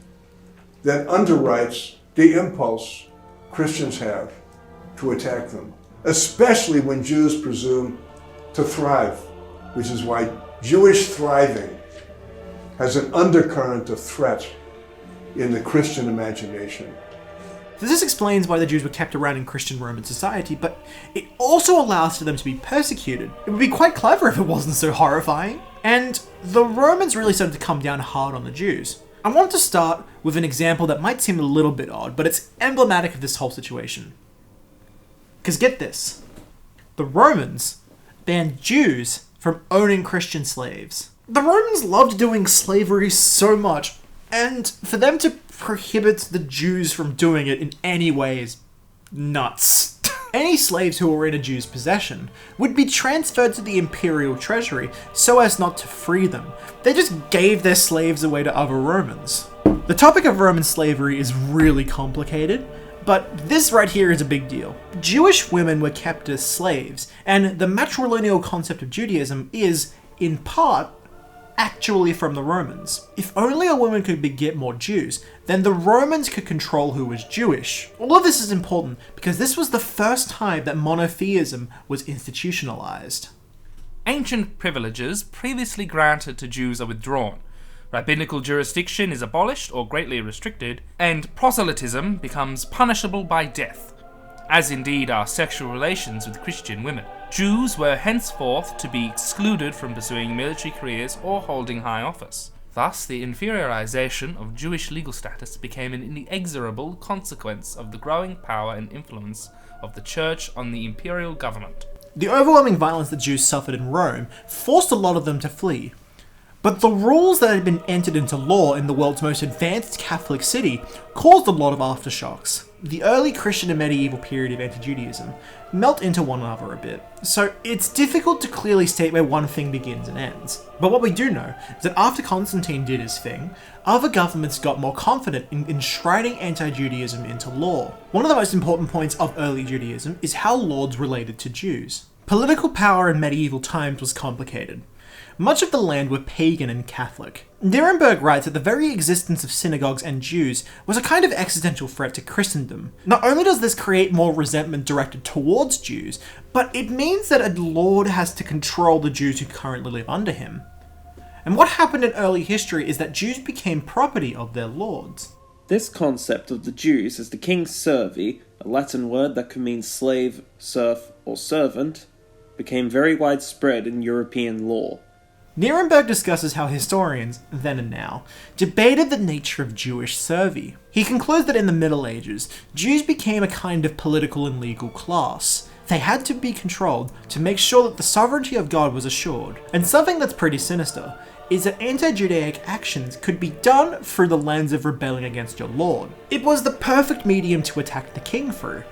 that underwrites the impulse Christians have to attack them, especially when Jews presume to thrive, which is why Jewish thriving has an undercurrent of threat in the Christian imagination. So this explains why the Jews were kept around in Christian Roman society, but it also allows for them to be persecuted. It would be quite clever if it wasn't so horrifying. And the Romans really started to come down hard on the Jews. I want to start with an example that might seem a little bit odd, but it's emblematic of this whole situation. Because get this, the Romans banned Jews from owning Christian slaves. The Romans loved doing slavery so much, and for them to prohibit the Jews from doing it in any way is nuts. Any slaves who were in a Jew's possession would be transferred to the imperial treasury so as not to free them. They just gave their slaves away to other Romans. The topic of Roman slavery is really complicated, but this right here is a big deal. Jewish women were kept as slaves, and the matrilineal concept of Judaism is, in part, actually from the Romans. If only a woman could beget more Jews, then the Romans could control who was Jewish. All of this is important because this was the first time that monotheism was institutionalized. Ancient privileges previously granted to Jews are withdrawn. Rabbinical jurisdiction is abolished or greatly restricted, and proselytism becomes punishable by death, as indeed are sexual relations with Christian women. Jews were henceforth to be excluded from pursuing military careers or holding high office. Thus, the inferiorization of Jewish legal status became an inexorable consequence of the growing power and influence of the Church on the imperial government. The overwhelming violence that Jews suffered in Rome forced a lot of them to flee. But the rules that had been entered into law in the world's most advanced Catholic city caused a lot of aftershocks. The early Christian and medieval period of Anti-Judaism melt into one another a bit, so it's difficult to clearly state where one thing begins and ends. But what we do know is that after Constantine did his thing, other governments got more confident in enshrining Anti-Judaism into law. One of the most important points of early Judaism is how lords related to Jews. Political power in medieval times was complicated. Much of the land were pagan and Catholic. Nuremberg writes that the very existence of synagogues and Jews was a kind of existential threat to Christendom. Not only does this create more resentment directed towards Jews, but it means that a lord has to control the Jews who currently live under him. And what happened in early history is that Jews became property of their lords. This concept of the Jews as the king's servi, a Latin word that could mean slave, serf, or servant, became very widespread in European law. Nuremberg discusses how historians, then and now, debated the nature of Jewish servi. He concludes that in the Middle Ages, Jews became a kind of political and legal class. They had to be controlled to make sure that the sovereignty of God was assured. And something that's pretty sinister is that anti-Judaic actions could be done through the lens of rebelling against your lord. It was the perfect medium to attack the king through.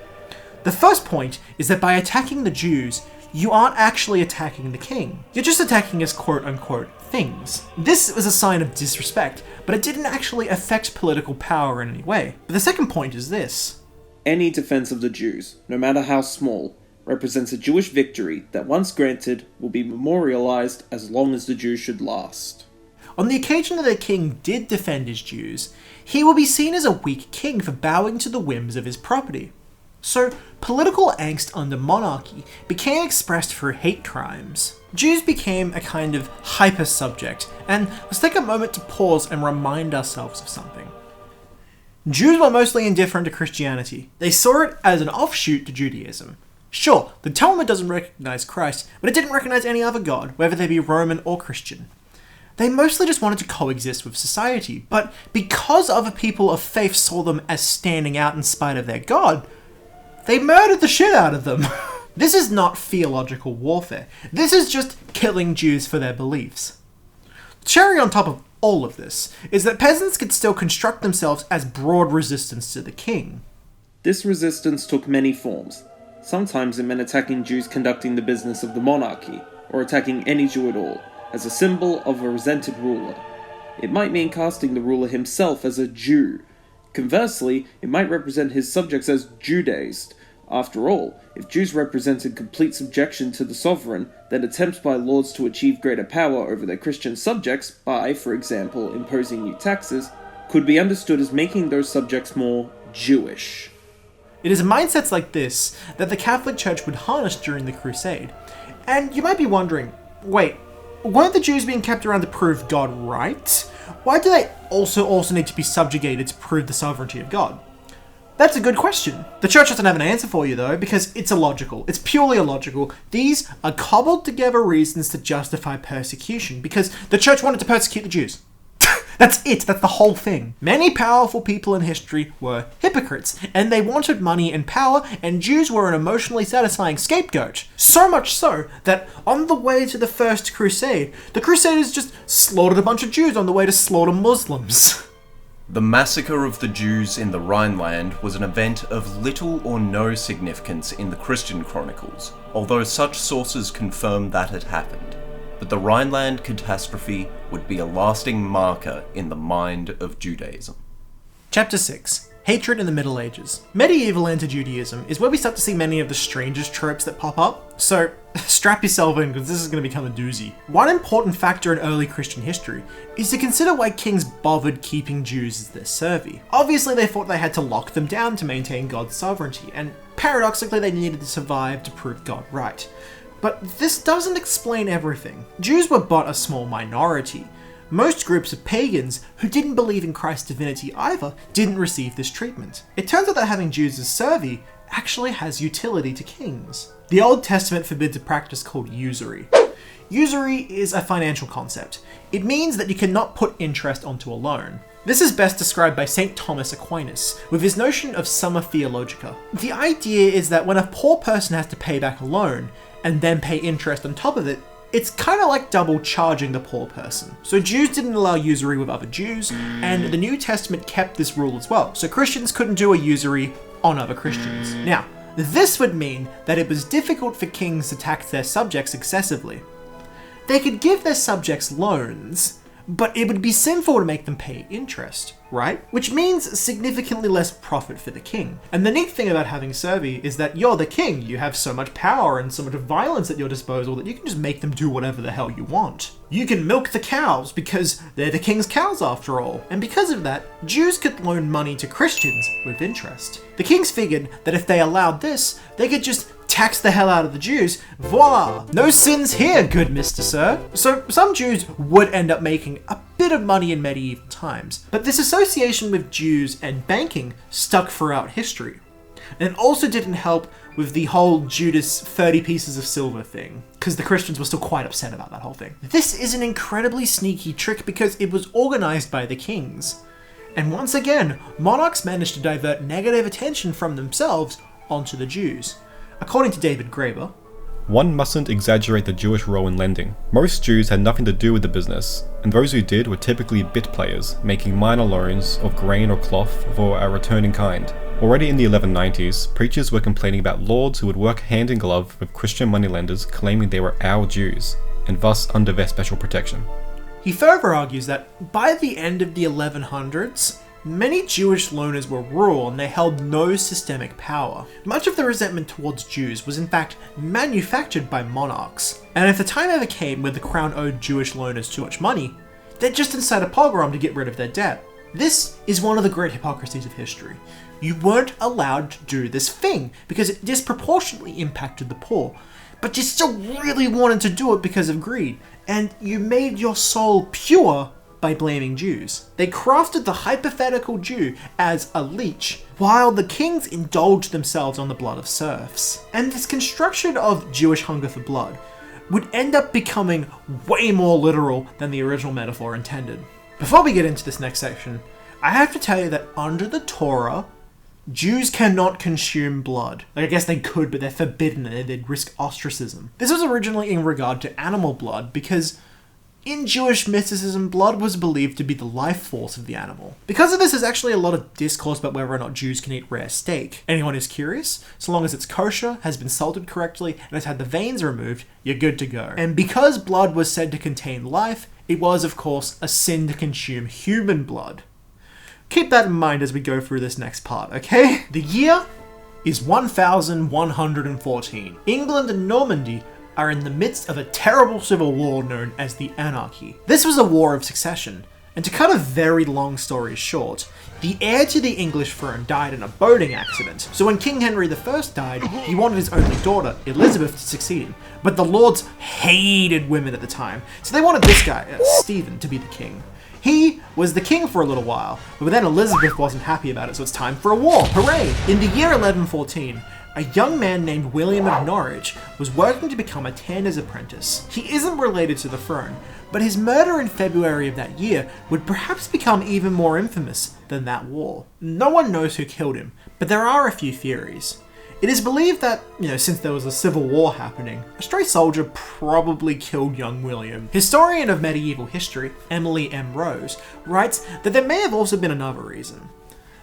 The first point is that by attacking the Jews, you aren't actually attacking the king. You're just attacking his quote-unquote things. This was a sign of disrespect, but it didn't actually affect political power in any way. But the second point is this. Any defense of the Jews, no matter how small, represents a Jewish victory that once granted will be memorialized as long as the Jews should last. On the occasion that the king did defend his Jews, he will be seen as a weak king for bowing to the whims of his property. So, political angst under monarchy became expressed through hate crimes. Jews became a kind of hyper-subject, and let's take a moment to pause and remind ourselves of something. Jews were mostly indifferent to Christianity. They saw it as an offshoot to Judaism. Sure, the Talmud doesn't recognize Christ, but it didn't recognize any other god, whether they be Roman or Christian. They mostly just wanted to coexist with society, but because other people of faith saw them as standing out in spite of their god, they murdered the shit out of them. This is not theological warfare. This is just killing Jews for their beliefs. The cherry on top of all of this is that peasants could still construct themselves as broad resistance to the king. This resistance took many forms. Sometimes it meant attacking Jews conducting the business of the monarchy, or attacking any Jew at all, as a symbol of a resented ruler. It might mean casting the ruler himself as a Jew. Conversely, it might represent his subjects as Judaized. After all, if Jews represented complete subjection to the sovereign, then attempts by lords to achieve greater power over their Christian subjects by, for example, imposing new taxes, could be understood as making those subjects more Jewish. It is mindsets like this that the Catholic Church would harness during the Crusade. And you might be wondering, wait, weren't the Jews being kept around to prove God right? Why do they also need to be subjugated to prove the sovereignty of God? That's a good question. The church doesn't have an answer for you though, because it's illogical. It's purely illogical. These are cobbled together reasons to justify persecution, because the church wanted to persecute the Jews. That's it, that's the whole thing. Many powerful people in history were hypocrites, and they wanted money and power, and Jews were an emotionally satisfying scapegoat. So much so that on the way to the First Crusade, the Crusaders just slaughtered a bunch of Jews on the way to slaughter Muslims. The massacre of the Jews in the Rhineland was an event of little or no significance in the Christian chronicles, although such sources confirm that it happened. But the Rhineland catastrophe would be a lasting marker in the mind of Judaism. Chapter 6. Hatred in the Middle Ages. Medieval Anti-Judaism is where we start to see many of the strangest tropes that pop up, so strap yourself in because this is going to become a doozy. One important factor in early Christian history is to consider why kings bothered keeping Jews as their servi. Obviously they thought they had to lock them down to maintain God's sovereignty, and paradoxically they needed to survive to prove God right. But this doesn't explain everything. Jews were but a small minority. Most groups of pagans who didn't believe in Christ's divinity either didn't receive this treatment. It turns out that having Jews as servi actually has utility to kings. The Old Testament forbids a practice called usury. Usury is a financial concept. It means that you cannot put interest onto a loan. This is best described by St. Thomas Aquinas with his notion of summa theologica. The idea is that when a poor person has to pay back a loan and then pay interest on top of it, it's kind of like double charging the poor person. So Jews didn't allow usury with other Jews, and the New Testament kept this rule as well. So Christians couldn't do a usury on other Christians. Now, this would mean that it was difficult for kings to tax their subjects excessively. They could give their subjects loans, but it would be sinful to make them pay interest, right? Which means significantly less profit for the king. And the neat thing about having servi is that you're the king, you have so much power and so much violence at your disposal that you can just make them do whatever the hell you want. You can milk the cows because they're the king's cows after all. And because of that, Jews could loan money to Christians with interest. The kings figured that if they allowed this, they could just tax the hell out of the Jews. Voila! No sins here, good Mr. Sir. So some Jews would end up making a bit of money in medieval times, but this association with Jews and banking stuck throughout history. And it also didn't help with the whole Judas 30 pieces of silver thing, because the Christians were still quite upset about that whole thing. This is an incredibly sneaky trick because it was organized by the kings. And once again, monarchs managed to divert negative attention from themselves onto the Jews. According to David Graeber, one mustn't exaggerate the Jewish role in lending. Most Jews had nothing to do with the business, and those who did were typically bit players, making minor loans of grain or cloth for a return in kind. Already in the 1190s, preachers were complaining about lords who would work hand in glove with Christian moneylenders claiming they were our Jews, and thus under their special protection. He further argues that by the end of the 1100s, many Jewish loaners were rural and they held no systemic power. Much of the resentment towards Jews was in fact manufactured by monarchs. And if the time ever came where the crown owed Jewish loaners too much money, they'd just incite a pogrom to get rid of their debt. This is one of the great hypocrisies of history. You weren't allowed to do this thing because it disproportionately impacted the poor, but you still really wanted to do it because of greed, and you made your soul pure by blaming Jews. They crafted the hypothetical Jew as a leech, while the kings indulged themselves on the blood of serfs. And this construction of Jewish hunger for blood would end up becoming way more literal than the original metaphor intended. Before we get into this next section, I have to tell you that under the Torah, Jews cannot consume blood. Like, I guess they could, but they're forbidden and they'd risk ostracism. This was originally in regard to animal blood because in Jewish mysticism, blood was believed to be the life force of the animal. Because of this, there's actually a lot of discourse about whether or not Jews can eat rare steak. Anyone who's curious, so long as it's kosher, has been salted correctly, and has had the veins removed, you're good to go. And because blood was said to contain life, it was, of course, a sin to consume human blood. Keep that in mind as we go through this next part, okay? The year is 1114. England and Normandy are in the midst of a terrible civil war known as the Anarchy. This was a war of succession, and to cut a very long story short, the heir to the English throne died in a boating accident. So when King Henry I died, he wanted his only daughter, Elizabeth, to succeed him. But the lords hated women at the time, so they wanted this guy, Stephen, to be the king. He was the king for a little while, but then Elizabeth wasn't happy about it, so it's time for a war. Hooray! In the year 1114, A young man named William of Norwich was working to become a tanner's apprentice. He isn't related to the throne, but his murder in February of that year would perhaps become even more infamous than that war. No one knows who killed him, but there are a few theories. It is believed that, since there was a civil war happening, a stray soldier probably killed young William. Historian of medieval history, Emily M. Rose, writes that there may have also been another reason.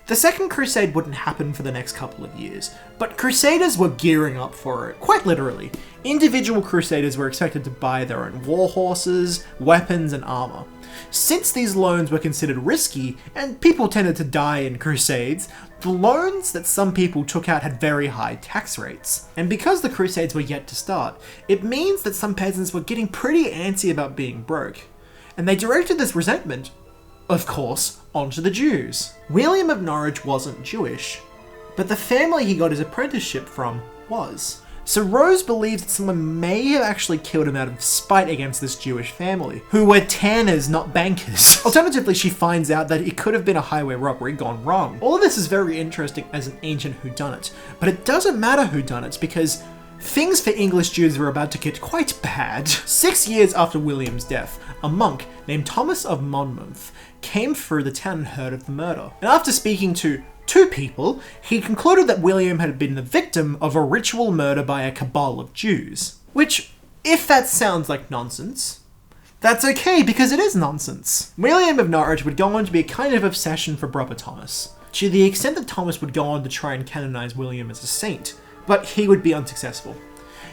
The Second Crusade wouldn't happen for the next couple of years, but crusaders were gearing up for it, quite literally. Individual crusaders were expected to buy their own war horses, weapons, and armor. Since these loans were considered risky, and people tended to die in crusades, the loans that some people took out had very high tax rates. And because the crusades were yet to start, it means that some peasants were getting pretty antsy about being broke. And they directed this resentment, of course, onto the Jews. William of Norwich wasn't Jewish, but the family he got his apprenticeship from was. So Rose believes that someone may have actually killed him out of spite against this Jewish family, who were tanners, not bankers. Alternatively, she finds out that it could have been a highway robbery gone wrong. All of this is very interesting as an ancient whodunit, but it doesn't matter whodunits because things for English Jews were about to get quite bad. 6 years after William's death, a monk named Thomas of Monmouth came through the town and heard of the murder. And after speaking to two people, he concluded that William had been the victim of a ritual murder by a cabal of Jews. Which, if that sounds like nonsense, that's okay because it is nonsense. William of Norwich would go on to be a kind of obsession for Brother Thomas, to the extent that Thomas would go on to try and canonize William as a saint, but he would be unsuccessful.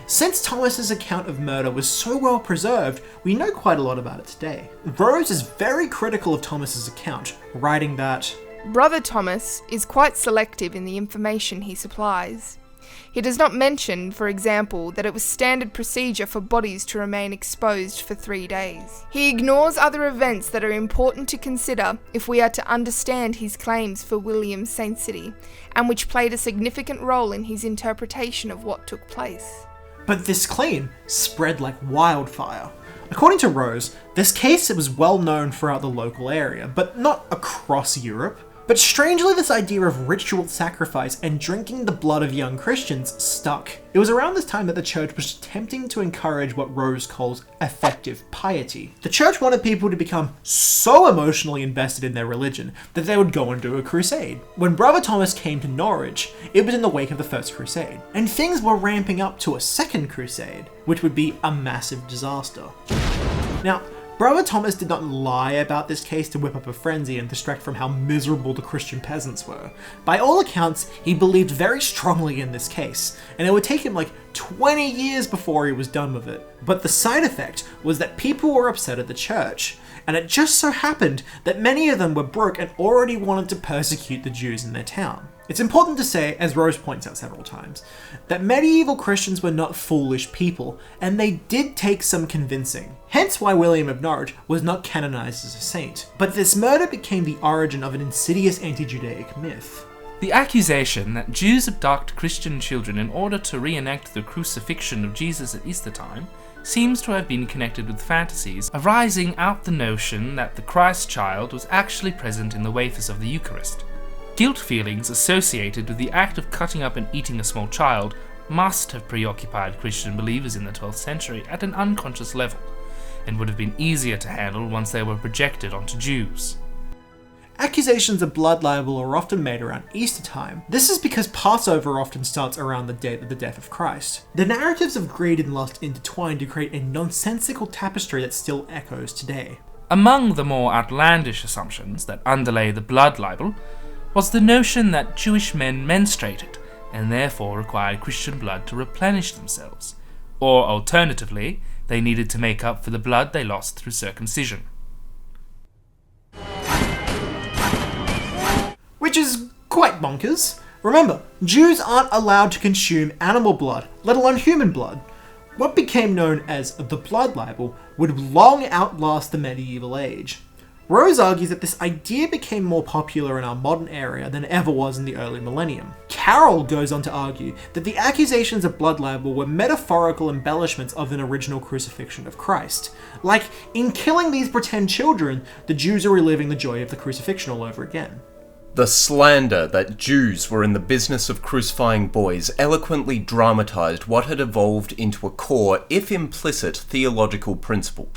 Since Thomas's account of murder was so well preserved, we know quite a lot about it today. Rose is very critical of Thomas's account, writing that Brother Thomas is quite selective in the information he supplies. He does not mention, for example, that it was standard procedure for bodies to remain exposed for 3 days. He ignores other events that are important to consider if we are to understand his claims for William's sanctity, and which played a significant role in his interpretation of what took place. But this claim spread like wildfire. According to Rose, this case was well known throughout the local area, but not across Europe. But strangely, this idea of ritual sacrifice and drinking the blood of young Christians stuck. It was around this time that the church was attempting to encourage what Rose calls effective piety. The church wanted people to become so emotionally invested in their religion that they would go and do a crusade. When Brother Thomas came to Norwich, it was in the wake of the First Crusade, and things were ramping up to a Second Crusade, which would be a massive disaster. Now, Brother Thomas did not lie about this case to whip up a frenzy and distract from how miserable the Christian peasants were. By all accounts, he believed very strongly in this case, and it would take him like 20 years before he was done with it. But the side effect was that people were upset at the church, and it just so happened that many of them were broke and already wanted to persecute the Jews in their town. It's important to say, as Rose points out several times, that medieval Christians were not foolish people, and they did take some convincing. Hence why William of Norwich was not canonized as a saint. But this murder became the origin of an insidious anti-Judaic myth. The accusation that Jews abduct Christian children in order to reenact the crucifixion of Jesus at Easter time seems to have been connected with fantasies arising out the notion that the Christ child was actually present in the wafers of the Eucharist. Guilt feelings associated with the act of cutting up and eating a small child must have preoccupied Christian believers in the 12th century at an unconscious level, and would have been easier to handle once they were projected onto Jews. Accusations of blood libel are often made around Easter time. This is because Passover often starts around the date of the death of Christ. The narratives of greed and lust intertwine to create a nonsensical tapestry that still echoes today. Among the more outlandish assumptions that underlay the blood libel was the notion that Jewish men menstruated and therefore required Christian blood to replenish themselves, or alternatively, they needed to make up for the blood they lost through circumcision. Which is quite bonkers. Remember, Jews aren't allowed to consume animal blood, let alone human blood. What became known as the blood libel would long outlast the medieval age. Rose argues that this idea became more popular in our modern era than it ever was in the early millennium. Carroll goes on to argue that the accusations of blood libel were metaphorical embellishments of an original crucifixion of Christ. Like, in killing these pretend children, the Jews are reliving the joy of the crucifixion all over again. The slander that Jews were in the business of crucifying boys eloquently dramatised what had evolved into a core, if implicit, theological principle.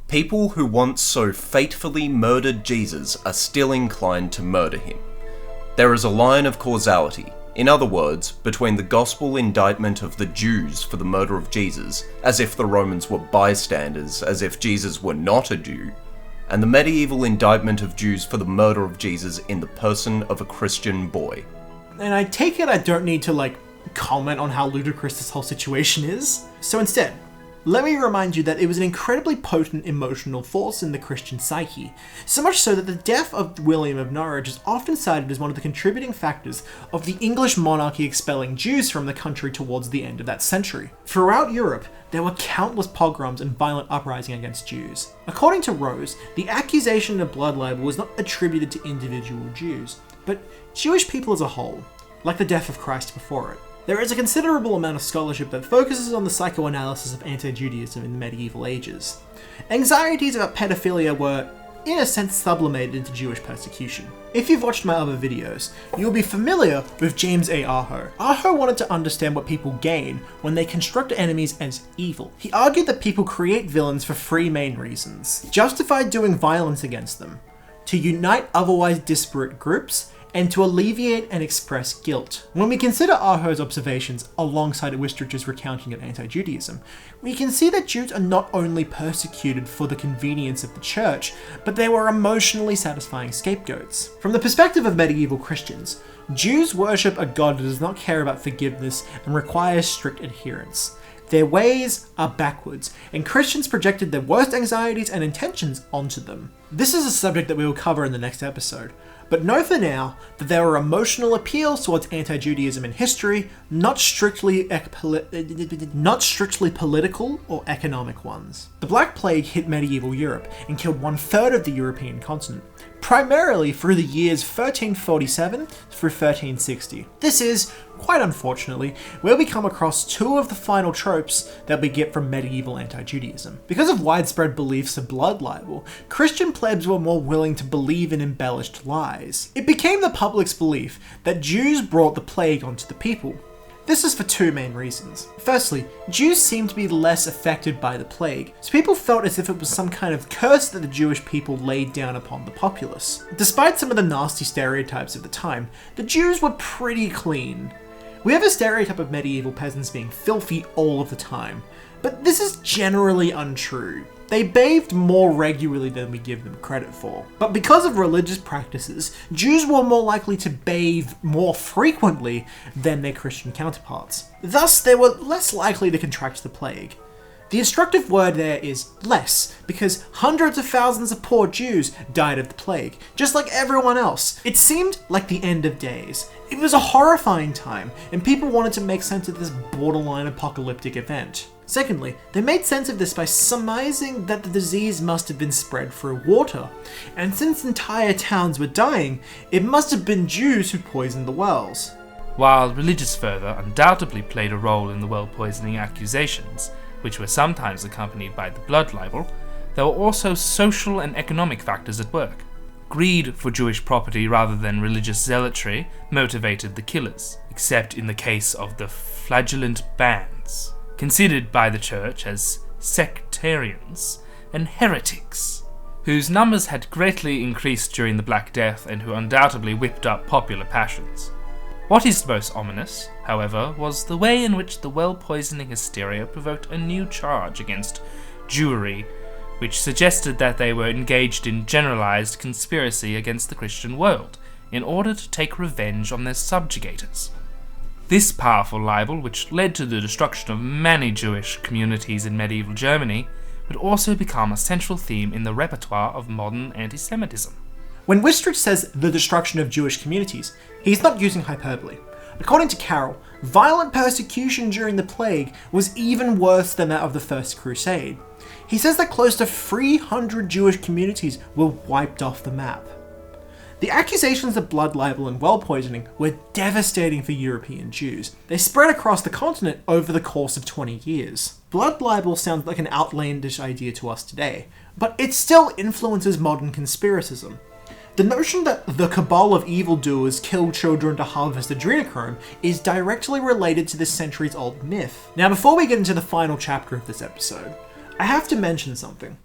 People who once so fatefully murdered Jesus are still inclined to murder him. There is a line of causality, in other words, between the gospel indictment of the Jews for the murder of Jesus, as if the Romans were bystanders, as if Jesus were not a Jew, and the medieval indictment of Jews for the murder of Jesus in the person of a Christian boy. And I take it I don't need to, comment on how ludicrous this whole situation is. So instead, let me remind you that it was an incredibly potent emotional force in the Christian psyche, so much so that the death of William of Norwich is often cited as one of the contributing factors of the English monarchy expelling Jews from the country towards the end of that century. Throughout Europe, there were countless pogroms and violent uprisings against Jews. According to Rose, the accusation of blood libel was not attributed to individual Jews, but Jewish people as a whole, like the death of Christ before it. There is a considerable amount of scholarship that focuses on the psychoanalysis of anti-Judaism in the medieval ages. Anxieties about pedophilia were, in a sense, sublimated into Jewish persecution. If you've watched my other videos, you'll be familiar with James A. Aho. Aho wanted to understand what people gain when they construct enemies as evil. He argued that people create villains for three main reasons: justify doing violence against them, to unite otherwise disparate groups, and to alleviate and express guilt. When we consider Aho's observations alongside Wistrich's recounting of anti-Judaism, we can see that Jews are not only persecuted for the convenience of the church, but they were emotionally satisfying scapegoats. From the perspective of medieval Christians, Jews worship a God that does not care about forgiveness and requires strict adherence. Their ways are backwards, and Christians projected their worst anxieties and intentions onto them. This is a subject that we will cover in the next episode, but know for now that there are emotional appeals towards anti-Judaism in history, not strictly political or economic ones. The Black Plague hit medieval Europe and killed 1/3 of the European continent, primarily through the years 1347 through 1360. This is, quite unfortunately, where we come across two of the final tropes that we get from medieval anti-Judaism. Because of widespread beliefs of blood libel, Christian plebs were more willing to believe in embellished lies. It became the public's belief that Jews brought the plague onto the people. This is for two main reasons. Firstly, Jews seemed to be less affected by the plague, so people felt as if it was some kind of curse that the Jewish people laid down upon the populace. Despite some of the nasty stereotypes of the time, the Jews were pretty clean. We have a stereotype of medieval peasants being filthy all of the time, but this is generally untrue. They bathed more regularly than we give them credit for. But because of religious practices, Jews were more likely to bathe more frequently than their Christian counterparts. Thus, they were less likely to contract the plague. The instructive word there is less, because hundreds of thousands of poor Jews died of the plague, just like everyone else. It seemed like the end of days. It was a horrifying time, and people wanted to make sense of this borderline apocalyptic event. Secondly, they made sense of this by surmising that the disease must have been spread through water, and since entire towns were dying, it must have been Jews who poisoned the wells. While religious fervour undoubtedly played a role in the well poisoning accusations, which were sometimes accompanied by the blood libel, there were also social and economic factors at work. Greed for Jewish property rather than religious zealotry motivated the killers, except in the case of the flagellant bands, considered by the church as sectarians and heretics, whose numbers had greatly increased during the Black Death and who undoubtedly whipped up popular passions. What is most ominous, however, was the way in which the well-poisoning hysteria provoked a new charge against Jewry, which suggested that they were engaged in generalized conspiracy against the Christian world in order to take revenge on their subjugators. This powerful libel, which led to the destruction of many Jewish communities in medieval Germany, would also become a central theme in the repertoire of modern anti-Semitism. When Wistrich says the destruction of Jewish communities, he's not using hyperbole. According to Carroll, violent persecution during the plague was even worse than that of the First Crusade. He says that close to 300 Jewish communities were wiped off the map. The accusations of blood libel and well poisoning were devastating for European Jews. They spread across the continent over the course of 20 years. Blood libel sounds like an outlandish idea to us today, but it still influences modern conspiracism. The notion that the cabal of evildoers kill children to harvest adrenochrome is directly related to this centuries-old myth. Now, before we get into the final chapter of this episode, I have to mention something.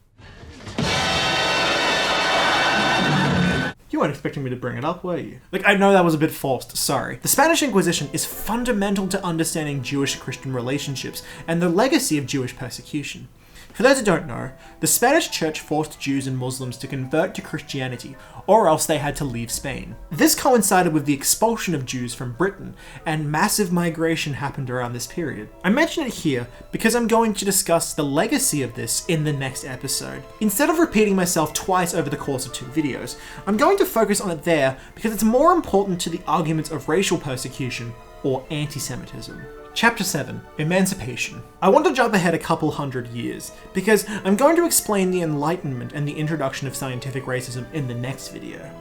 You weren't expecting me to bring it up, were you? Like, I know that was a bit forced, sorry. The Spanish Inquisition is fundamental to understanding Jewish-Christian relationships and the legacy of Jewish persecution. For those who don't know, the Spanish Church forced Jews and Muslims to convert to Christianity, or else they had to leave Spain. This coincided with the expulsion of Jews from Britain, and massive migration happened around this period. I mention it here because I'm going to discuss the legacy of this in the next episode. Instead of repeating myself twice over the course of 2 videos, I'm going to focus on it there because it's more important to the arguments of racial persecution, or anti-Semitism. Chapter 7, Emancipation. I want to jump ahead a couple hundred years, because I'm going to explain the Enlightenment and the introduction of scientific racism in the next video.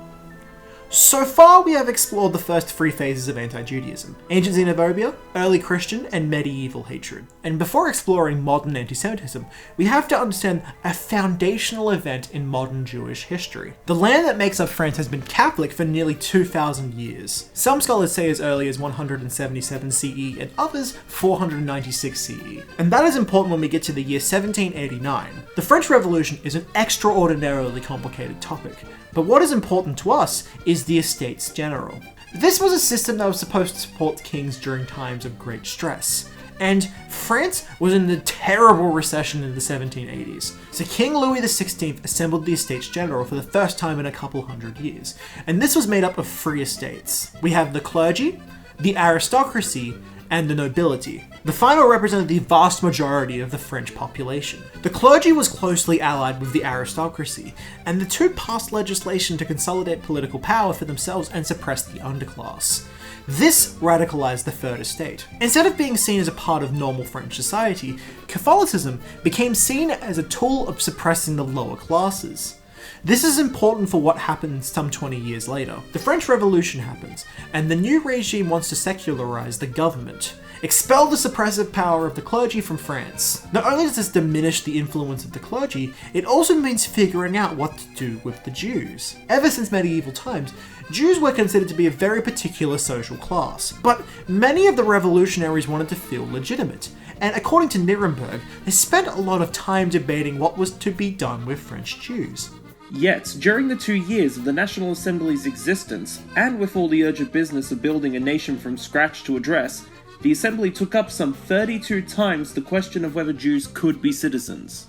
So far, we have explored the first 3 phases of anti-Judaism: ancient xenophobia, early Christian, and medieval hatred. And before exploring modern anti-Semitism, we have to understand a foundational event in modern Jewish history. The land that makes up France has been Catholic for nearly 2,000 years. Some scholars say as early as 177 CE and others 496 CE. And that is important when we get to the year 1789. The French Revolution is an extraordinarily complicated topic, but what is important to us is the Estates General. This was a system that was supposed to support kings during times of great stress. And France was in the terrible recession in the 1780s. So King Louis XVI assembled the Estates General for the first time in a couple hundred years. And this was made up of 3 estates. We have the clergy, the aristocracy, and the nobility. The final represented the vast majority of the French population. The clergy was closely allied with the aristocracy, and the two passed legislation to consolidate political power for themselves and suppress the underclass. This radicalized the Third Estate. Instead of being seen as a part of normal French society, Catholicism became seen as a tool of suppressing the lower classes. This is important for what happens some 20 years later. The French Revolution happens, and the new regime wants to secularize the government, expel the suppressive power of the clergy from France. Not only does this diminish the influence of the clergy, it also means figuring out what to do with the Jews. Ever since medieval times, Jews were considered to be a very particular social class, but many of the revolutionaries wanted to feel legitimate, and according to Nuremberg, they spent a lot of time debating what was to be done with French Jews. Yet, during the 2 years of the National Assembly's existence, and with all the urgent business of building a nation from scratch to address, the Assembly took up some 32 times the question of whether Jews could be citizens.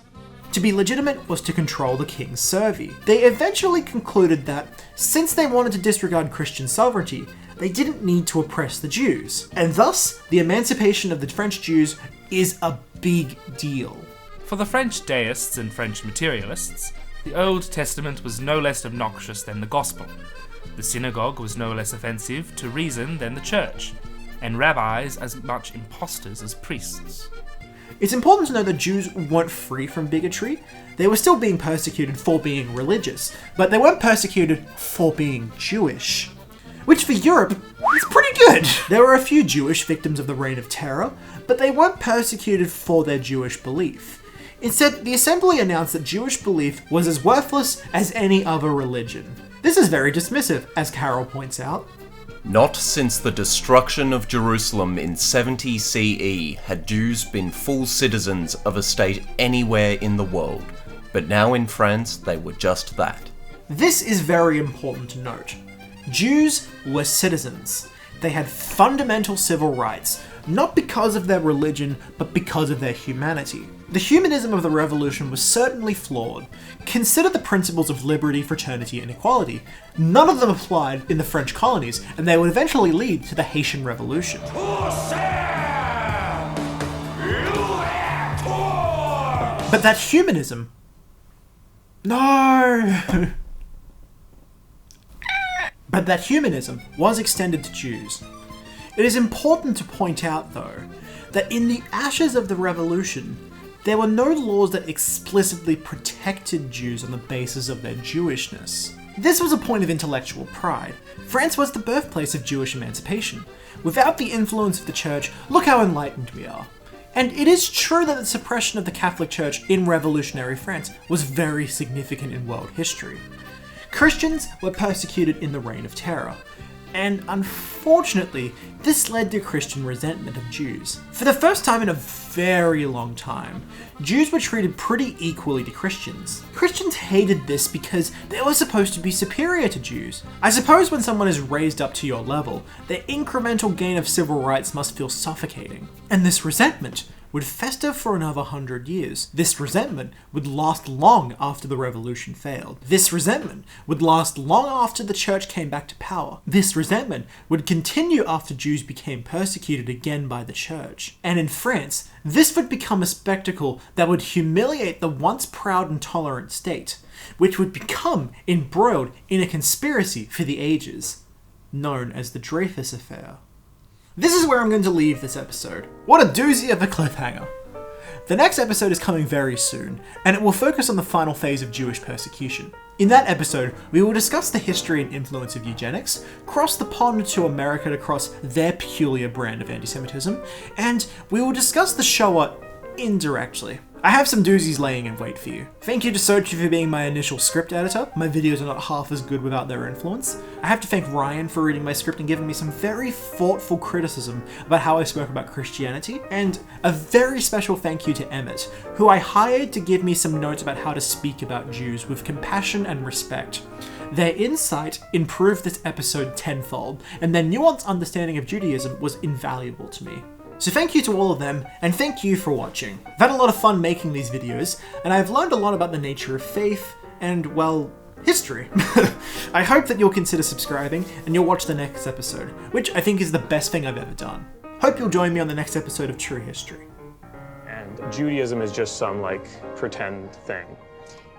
To be legitimate was to control the king's survey. They eventually concluded that, since they wanted to disregard Christian sovereignty, they didn't need to oppress the Jews. And thus, the emancipation of the French Jews is a big deal. For the French deists and French materialists, the Old Testament was no less obnoxious than the Gospel. The synagogue was no less offensive to reason than the church, and rabbis as much impostors as priests. It's important to know that Jews weren't free from bigotry. They were still being persecuted for being religious, but they weren't persecuted for being Jewish. Which for Europe is pretty good. There were a few Jewish victims of the Reign of Terror, but they weren't persecuted for their Jewish belief. Instead, the Assembly announced that Jewish belief was as worthless as any other religion. This is very dismissive, as Carroll points out. Not since the destruction of Jerusalem in 70 CE had Jews been full citizens of a state anywhere in the world, but now in France they were just that. This is very important to note. Jews were citizens. They had fundamental civil rights, not because of their religion, but because of their humanity. The humanism of the revolution was certainly flawed. Consider the principles of liberty, fraternity, and equality. None of them applied in the French colonies, and they would eventually lead to the Haitian Revolution. But that humanism... No! But that humanism was extended to Jews. It is important to point out, though, that in the ashes of the revolution, there were no laws that explicitly protected Jews on the basis of their Jewishness. This was a point of intellectual pride. France was the birthplace of Jewish emancipation. Without the influence of the church, look how enlightened we are. And it is true that the suppression of the Catholic Church in revolutionary France was very significant in world history. Christians were persecuted in the Reign of Terror, and unfortunately, this led to Christian resentment of Jews. For the first time in a very long time, Jews were treated pretty equally to Christians. Christians hated this because they were supposed to be superior to Jews. I suppose when someone is raised up to your level, their incremental gain of civil rights must feel suffocating. And this resentment would fester for another 100 years. This resentment would last long after the revolution failed. This resentment would last long after the church came back to power. This resentment would continue after Jews became persecuted again by the church. And in France, this would become a spectacle that would humiliate the once proud and tolerant state, which would become embroiled in a conspiracy for the ages, known as the Dreyfus Affair. This is where I'm going to leave this episode. What a doozy of a cliffhanger. The next episode is coming very soon, and it will focus on the final phase of Jewish persecution. In that episode, we will discuss the history and influence of eugenics, cross the pond to America to cross their peculiar brand of anti-Semitism, and we will discuss the Shoah indirectly. I have some doozies laying in wait for you. Thank you to Sochi for being my initial script editor. My videos are not half as good without their influence. I have to thank Ryan for reading my script and giving me some very thoughtful criticism about how I spoke about Christianity. And a very special thank you to Emmett, who I hired to give me some notes about how to speak about Jews with compassion and respect. Their insight improved this episode tenfold, and their nuanced understanding of Judaism was invaluable to me. So thank you to all of them, and thank you for watching. I've had a lot of fun making these videos, and I've learned a lot about the nature of faith and, well, history. I hope that you'll consider subscribing and you'll watch the next episode, which I think is the best thing I've ever done. Hope you'll join me on the next episode of True History. And Judaism is just some, pretend thing.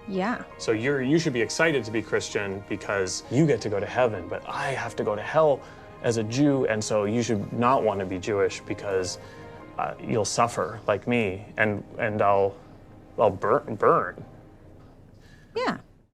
Yeah. So you should be excited to be Christian because you get to go to heaven, but I have to go to hell as a Jew, and so you should not want to be Jewish because you'll suffer like me, and I'll burn. Yeah.